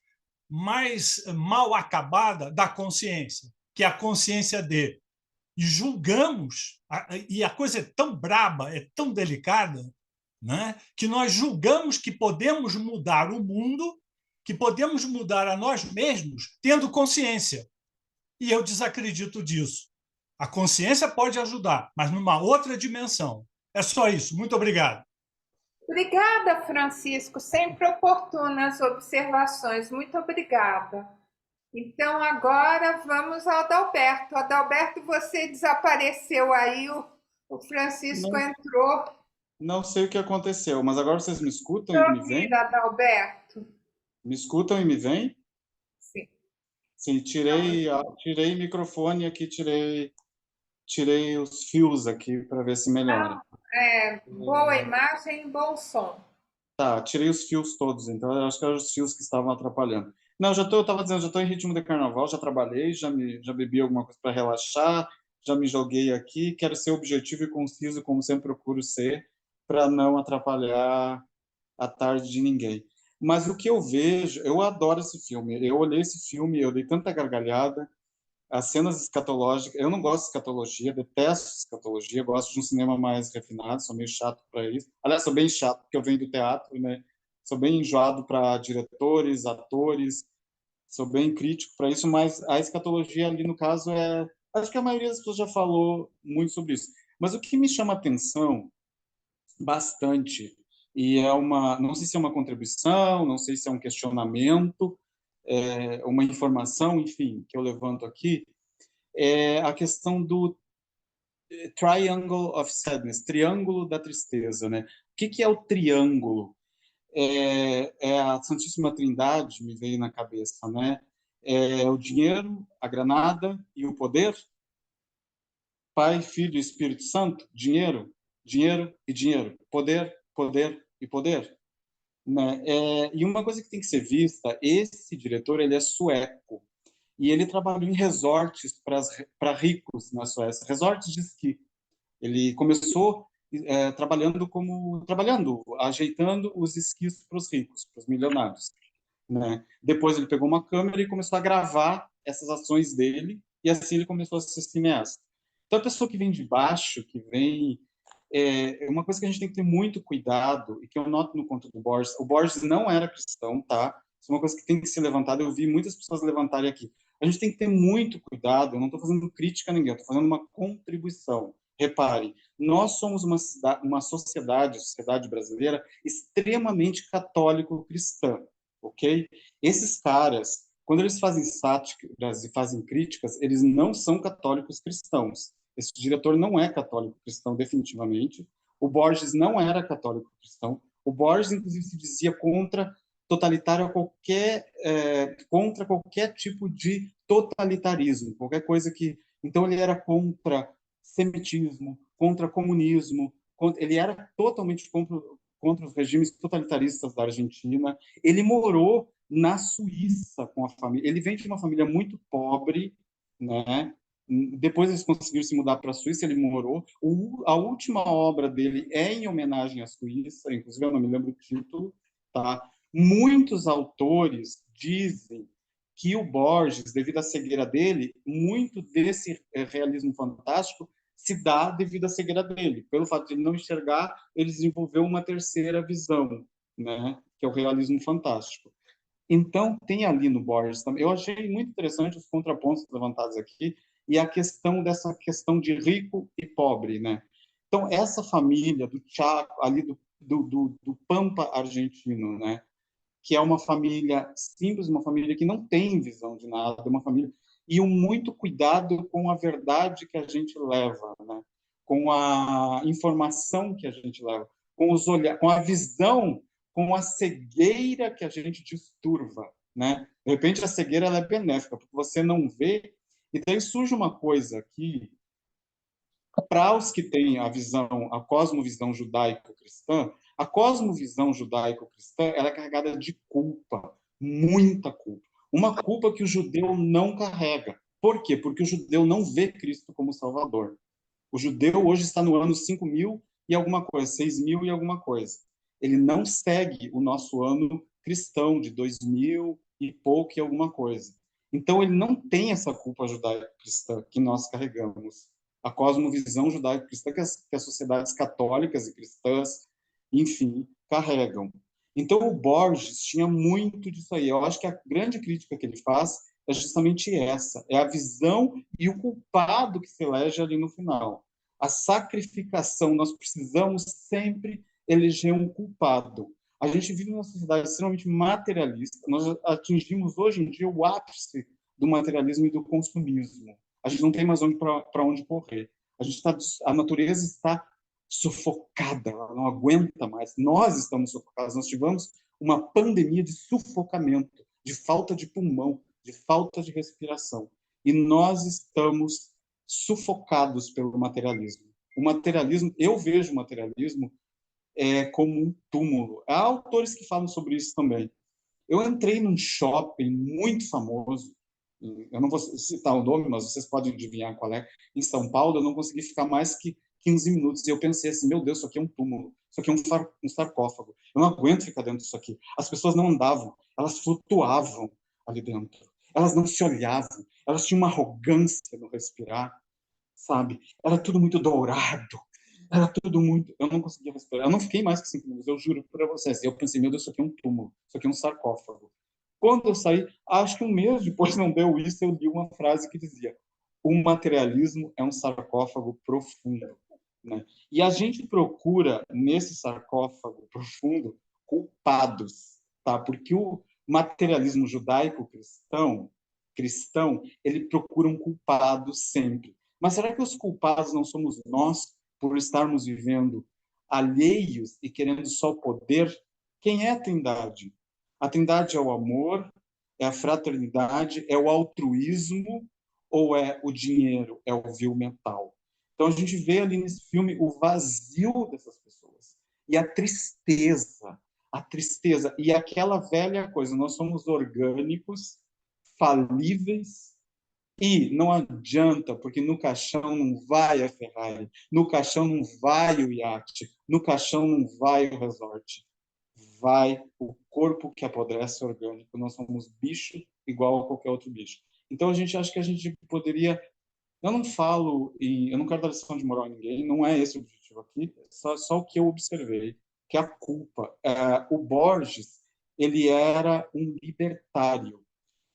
Speaker 7: mais mal acabada da consciência, que é a consciência de. E julgamos, e a coisa é tão braba, é tão delicada, né, que nós julgamos que podemos mudar o mundo, que podemos mudar a nós mesmos, tendo consciência. E eu desacredito disso. A consciência pode ajudar, mas numa outra dimensão. É só isso. Muito obrigado.
Speaker 5: Obrigada, Francisco. Sempre oportunas observações. Muito obrigada. Então, agora vamos ao Adalberto. Adalberto, você desapareceu aí, o Francisco
Speaker 12: Não,
Speaker 5: entrou.
Speaker 12: não sei o que aconteceu, mas agora vocês me escutam e me
Speaker 5: Ouvir,
Speaker 12: veem?
Speaker 5: Adalberto.
Speaker 12: Me escutam e me veem?
Speaker 5: Sim.
Speaker 12: Sim, tirei microfone aqui, tirei os fios aqui para ver se melhora.
Speaker 5: Boa imagem e bom som.
Speaker 12: Tá, tirei os fios todos, então eu acho que eram os fios que estavam atrapalhando. Não, eu estava dizendo, já estou em ritmo de carnaval, já trabalhei, já bebi alguma coisa para relaxar, já me joguei aqui, quero ser objetivo e conciso, como sempre procuro ser, para não atrapalhar a tarde de ninguém. Mas o que eu vejo, eu adoro esse filme. Eu olhei esse filme, eu dei tanta gargalhada, as cenas escatológicas. Eu não gosto de escatologia, detesto escatologia, gosto de um cinema mais refinado, sou meio chato para isso. Aliás, sou bem chato, porque eu venho do teatro, né? Sou bem enjoado para diretores, atores, sou bem crítico para isso, mas a escatologia ali, no caso, é. Acho que a maioria das pessoas já falou muito sobre isso. Mas o que me chama atenção bastante, e é uma. Não sei se é uma contribuição, não sei se é um questionamento, uma informação, enfim, que eu levanto aqui, é a questão do Triangle of Sadness, triângulo da tristeza, né? O que é o triângulo? É a Santíssima Trindade, me veio na cabeça, né? É o dinheiro, a granada e o poder. Pai, Filho e Espírito Santo. Dinheiro, dinheiro e dinheiro. Poder, poder e poder. né? E uma coisa que tem que ser vista, esse diretor, ele é sueco, e ele trabalhou em resorts para ricos na Suécia, resorts de esqui. Ele começou trabalhando, ajeitando os esquis para os ricos, para os milionários, né? Depois ele pegou uma câmera e começou a gravar essas ações dele, e assim ele começou a ser cineasta. Então, a pessoa que vem de baixo, que vem... É uma coisa que a gente tem que ter muito cuidado, e que eu noto no conto do Borges. O Borges não era cristão, tá? Isso é uma coisa que tem que ser levantada. Eu vi muitas pessoas levantarem aqui. A gente tem que ter muito cuidado. Eu não estou fazendo crítica a ninguém, eu estou fazendo uma contribuição. Reparem, nós somos uma sociedade brasileira, extremamente católico-cristã, ok? Esses caras, quando eles fazem sátiras e fazem críticas, eles não são católicos cristãos. Esse diretor não é católico cristão, definitivamente. O Borges não era católico cristão. O Borges, inclusive, se dizia contra qualquer tipo de totalitarismo, qualquer coisa que... Então, ele era contra semitismo, contra comunismo, ele era totalmente contra os regimes totalitaristas da Argentina. Ele morou na Suíça com a família. Ele vem de uma família muito pobre, né? Depois eles conseguiram se mudar para a Suíça, ele morou. A última obra dele é em homenagem à Suíça, inclusive eu não me lembro o título, tá? Muitos autores dizem que o Borges, devido à cegueira dele, muito desse realismo fantástico se dá devido à cegueira dele. Pelo fato de ele não enxergar, ele desenvolveu uma terceira visão, né? Que é o realismo fantástico. Então, tem ali no Borges também. Eu achei muito interessante os contrapontos levantados aqui e a questão dessa questão de rico e pobre, né? Então, essa família do Chaco, ali do Pampa argentino, né? Que é uma família simples, uma família que não tem visão de nada, uma família... E muito cuidado com a verdade que a gente leva, né? Com a informação que a gente leva, com a visão, com a cegueira que a gente disturva, né? De repente, a cegueira ela é benéfica, porque você não vê, e daí surge uma coisa que, para os que têm a cosmovisão judaico-cristã, a cosmovisão judaico-cristã ela é carregada de culpa, muita culpa. Uma culpa que o judeu não carrega. Por quê? Porque o judeu não vê Cristo como Salvador. O judeu hoje está no ano 5.000 e alguma coisa, 6.000 e alguma coisa. Ele não segue o nosso ano cristão de 2.000 e pouco e alguma coisa. Então, ele não tem essa culpa judaico-cristã que nós carregamos. A cosmovisão judaico-cristã que as sociedades católicas e cristãs, enfim, carregam. Então, o Borges tinha muito disso aí. Eu acho que a grande crítica que ele faz é justamente essa, é a visão e o culpado que se elege ali no final. A sacrificação, nós precisamos sempre eleger um culpado. A gente vive numa sociedade extremamente materialista, nós atingimos hoje em dia o ápice do materialismo e do consumismo. A gente não tem mais para onde correr. A natureza está sufocada, ela não aguenta mais. Nós estamos sufocados, nós tivemos uma pandemia de sufocamento, de falta de pulmão, de falta de respiração. E nós estamos sufocados pelo materialismo. O materialismo, eu vejo o materialismo como um túmulo. Há autores que falam sobre isso também. Eu entrei num shopping muito famoso, eu não vou citar o nome, mas vocês podem adivinhar qual é, em São Paulo, eu não consegui ficar mais que 15 minutos. E eu pensei assim, meu Deus, isso aqui é um túmulo, isso aqui é um sarcófago. Eu não aguento ficar dentro disso aqui. As pessoas não andavam, elas flutuavam ali dentro. Elas não se olhavam, elas tinham uma arrogância no respirar, sabe? Era tudo muito dourado, era tudo muito... Eu não conseguia respirar. Eu não fiquei mais que 5 minutos, eu juro para vocês. Eu pensei, meu Deus, isso aqui é um túmulo, isso aqui é um sarcófago. Quando eu saí, acho que um mês depois não deu isso, eu li uma frase que dizia: o materialismo é um sarcófago profundo, né? E a gente procura, nesse sarcófago profundo, culpados, tá? Porque o materialismo judaico-cristão, ele procura um culpado sempre. Mas será que os culpados não somos nós, por estarmos vivendo alheios e querendo só poder? Quem é a Trindade? A Trindade é o amor, é a fraternidade, é o altruísmo ou é o dinheiro, é o vil mental? Então a gente vê ali nesse filme o vazio dessas pessoas e a tristeza a tristeza. E aquela velha coisa, nós somos orgânicos, falíveis, e não adianta, porque no caixão não vai a Ferrari, no caixão não vai o iate, no caixão não vai o resort. Vai o corpo que apodrece orgânico. Nós somos bicho igual a qualquer outro bicho. Então, a gente acha que a gente poderia... Eu não falo, eu não quero dar lição de moral a ninguém, não é esse o objetivo aqui, só o que eu observei, que é a culpa. O Borges, ele era um libertário.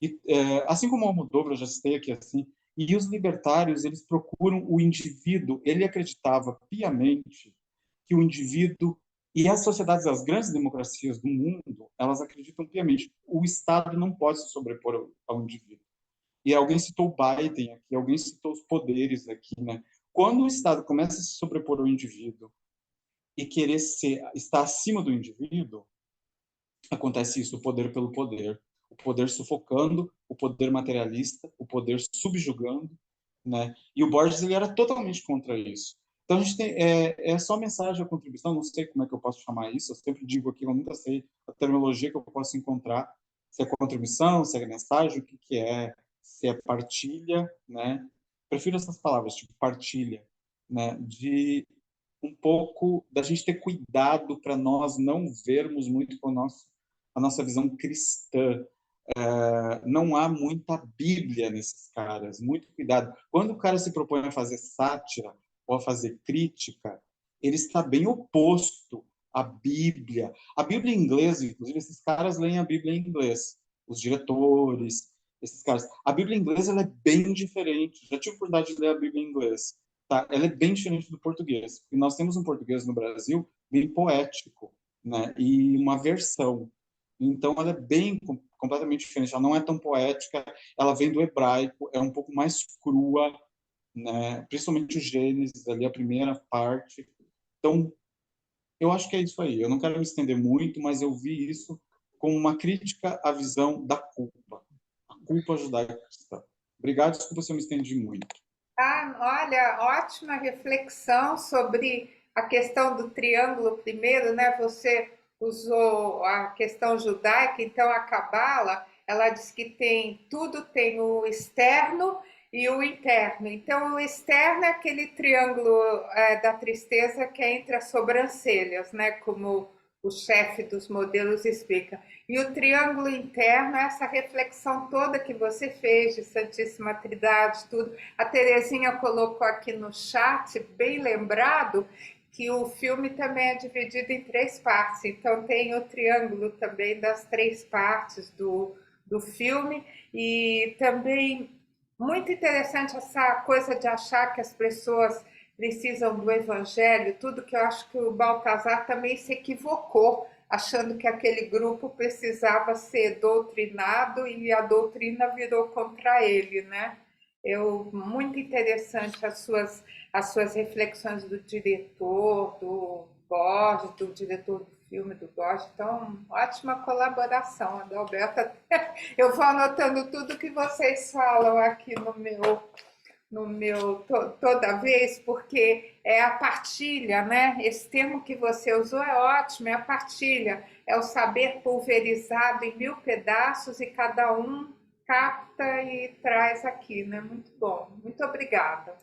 Speaker 12: E, assim como o Almodóvar, eu já citei aqui assim, e os libertários, eles procuram o indivíduo, ele acreditava piamente que o indivíduo, e as sociedades, as grandes democracias do mundo, elas acreditam piamente, o Estado não pode se sobrepor ao indivíduo. E alguém citou o Biden aqui, alguém citou os poderes aqui, né? Quando o Estado começa a se sobrepor ao indivíduo e querer estar acima do indivíduo, acontece isso, o poder pelo poder. O poder sufocando, o poder materialista, o poder subjugando, né? E o Borges, ele era totalmente contra isso. Então, a gente tem, é só mensagem, a contribuição, não sei como é que eu posso chamar isso, eu sempre digo aqui, eu nunca sei a terminologia que eu posso encontrar, se é contribuição, se é mensagem, o que é, se é partilha, né? Prefiro essas palavras, tipo partilha, né? De um pouco da gente ter cuidado para nós não vermos muito com a nossa visão cristã. Não há muita Bíblia nesses caras, muito cuidado. Quando o cara se propõe a fazer sátira ou a fazer crítica, ele está bem oposto à Bíblia. A Bíblia em inglês, inclusive, esses caras leem a Bíblia em inglês, os diretores, esses caras. A Bíblia em inglês ela é bem diferente. Já tive a oportunidade de ler a Bíblia em inglês. Tá? Ela é bem diferente do português. E nós temos um português no Brasil bem poético, né? E uma versão. Então, ela é bem completamente diferente. Ela não é tão poética, ela vem do hebraico, é um pouco mais crua, né? Principalmente o Gênesis, ali, a primeira parte. Então, eu acho que é isso aí. Eu não quero me estender muito, mas eu vi isso como uma crítica à visão da culpa. A culpa judaico-cristã. Obrigado, desculpa se eu me estendi muito.
Speaker 5: Olha, ótima reflexão sobre a questão do triângulo primeiro, né? Você usou a questão judaica, então a Cabala, ela diz que tem o externo e o interno. Então, o externo é aquele triângulo da tristeza que é entre as sobrancelhas, né? Como o chefe dos modelos explica. E o triângulo interno é essa reflexão toda que você fez de Santíssima Trindade, tudo. A Terezinha colocou aqui no chat, bem lembrado, que o filme também é dividido em 3 partes. Então, tem o triângulo também das 3 partes do filme. E também muito interessante essa coisa de achar que as pessoas precisam do evangelho, tudo que eu acho que o Baltazar também se equivocou, achando que aquele grupo precisava ser doutrinado e a doutrina virou contra ele, né? Muito interessante as suas reflexões do diretor, do Borges, do diretor do filme do Borges. Então, ótima colaboração, Adalberto. Eu vou anotando tudo que vocês falam aqui no meu toda vez, porque é a partilha, né? Esse termo que você usou é ótimo, é a partilha, é o saber pulverizado em 1000 pedaços e cada um capta e traz aqui, né? Muito bom, muito obrigada.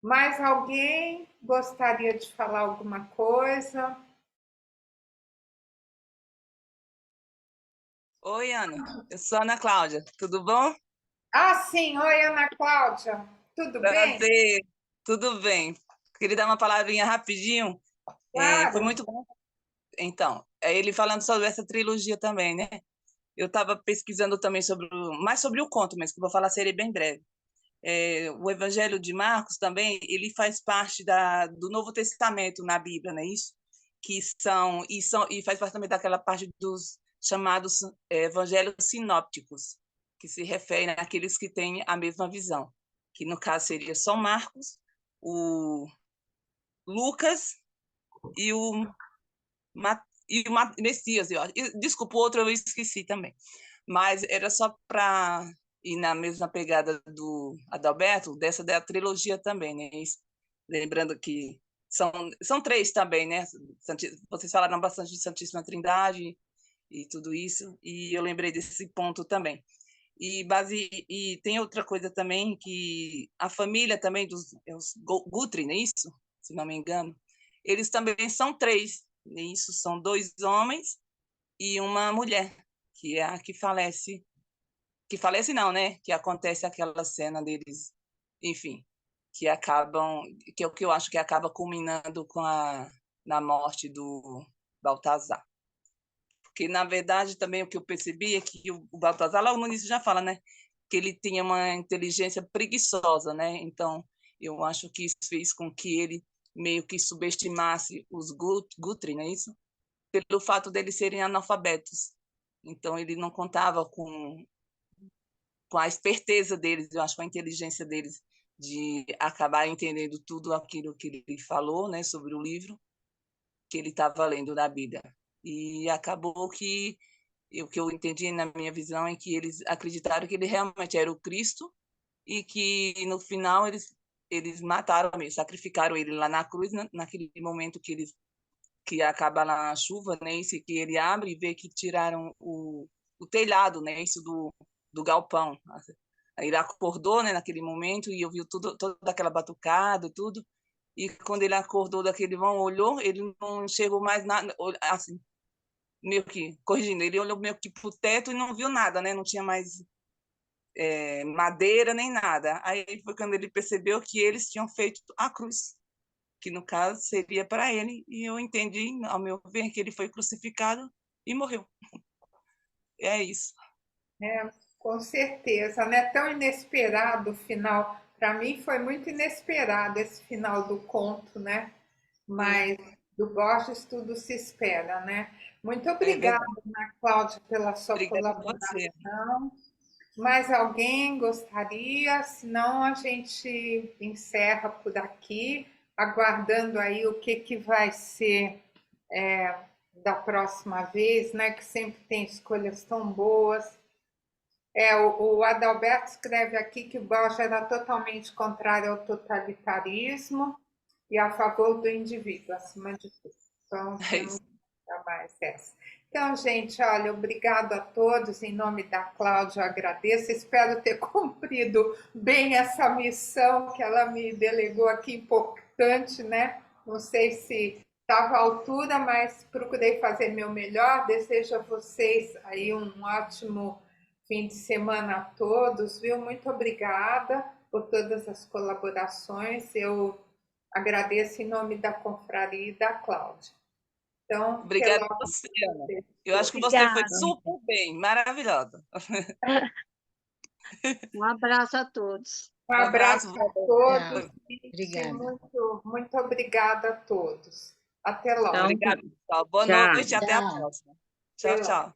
Speaker 5: Mais alguém gostaria de falar alguma coisa?
Speaker 13: Oi, Ana. Eu sou a Ana Cláudia. Tudo bom?
Speaker 5: Sim. Oi, Ana Cláudia. Tudo bem?
Speaker 13: Prazer. Tudo bem. Queria dar uma palavrinha rapidinho.
Speaker 5: Claro.
Speaker 13: Foi muito bom. Então, ele falando sobre essa trilogia também, né? Eu estava pesquisando também mais sobre o conto, mas que eu vou falar seria bem breve. O Evangelho de Marcos também, ele faz parte do Novo Testamento na Bíblia, não é isso? E faz parte também daquela parte dos chamados evangelhos sinópticos, que se referem àqueles que têm a mesma visão, que no caso seria só Marcos, o Lucas e o Messias. Desculpa, o outro eu esqueci também. Mas era só para ir na mesma pegada do Adalberto, dessa da trilogia também, né? Lembrando que são três também, né? Vocês falaram bastante de Santíssima Trindade e tudo isso, e eu lembrei desse ponto também. E tem outra coisa também, que a família também os Guthrie, não é isso? Se não me engano. Eles também são três, não é isso? São 2 homens e uma mulher, que é a que falece. Que falece não, né? Que acontece aquela cena deles, enfim, que acabam, que é o que eu acho que acaba culminando na morte do Baltazar. Porque, na verdade, também o que eu percebi é que o Baltazar, lá no início já fala, né? Que ele tinha uma inteligência preguiçosa, né? Então, eu acho que isso fez com que ele meio que subestimasse os Guthrie, não é isso? Pelo fato deles serem analfabetos. Então, ele não contava com a esperteza deles, eu acho, com a inteligência deles, de acabar entendendo tudo aquilo que ele falou, né, sobre o livro que ele estava lendo da Bíblia. E acabou que o que eu entendi na minha visão é que eles acreditaram que ele realmente era o Cristo e que no final eles mataram mesmo, sacrificaram ele lá na cruz, naquele momento que acaba lá a chuva, né, isso que ele abre e vê que tiraram o telhado, né, isso do galpão. Aí ele acordou, né, naquele momento e ouviu toda aquela batucada, tudo. E quando ele acordou daquele vão, olhou, ele não chegou mais nada, assim, meio que, corrigindo, ele olhou meio que para o teto e não viu nada, né? Não tinha mais madeira nem nada. Aí foi quando ele percebeu que eles tinham feito a cruz, que no caso seria para ele, e eu entendi, ao meu ver, que ele foi crucificado e morreu. É isso.
Speaker 5: Com certeza, né? Tão inesperado o final. Para mim foi muito inesperado esse final do conto, né? Mas do Borges tudo se espera, né? Muito obrigada, Ana Cláudia, pela sua colaboração. Mais alguém gostaria? Senão a gente encerra por aqui, aguardando aí o que vai ser da próxima vez, né? Que sempre tem escolhas tão boas. O Adalberto escreve aqui que o Borges era totalmente contrário ao totalitarismo e a favor do indivíduo, acima de tudo. Então, temos mais essa. Então, gente, olha, obrigado a todos. Em nome da Cláudia, eu agradeço. Espero ter cumprido bem essa missão que ela me delegou aqui, importante, né? Não sei se estava à altura, mas procurei fazer meu melhor. Desejo a vocês aí um ótimo fim de semana a todos, viu? Muito obrigada por todas as colaborações. Eu agradeço em nome da confraria e da Cláudia. Então,
Speaker 13: obrigada a você, Ana. Eu acho que você foi super bem, maravilhosa.
Speaker 8: Um abraço a todos.
Speaker 5: Um abraço a todos.
Speaker 6: Obrigada.
Speaker 5: Muito obrigada a todos. Até logo.
Speaker 13: Obrigada, pessoal. Boa noite e até a próxima. Tchau, tchau.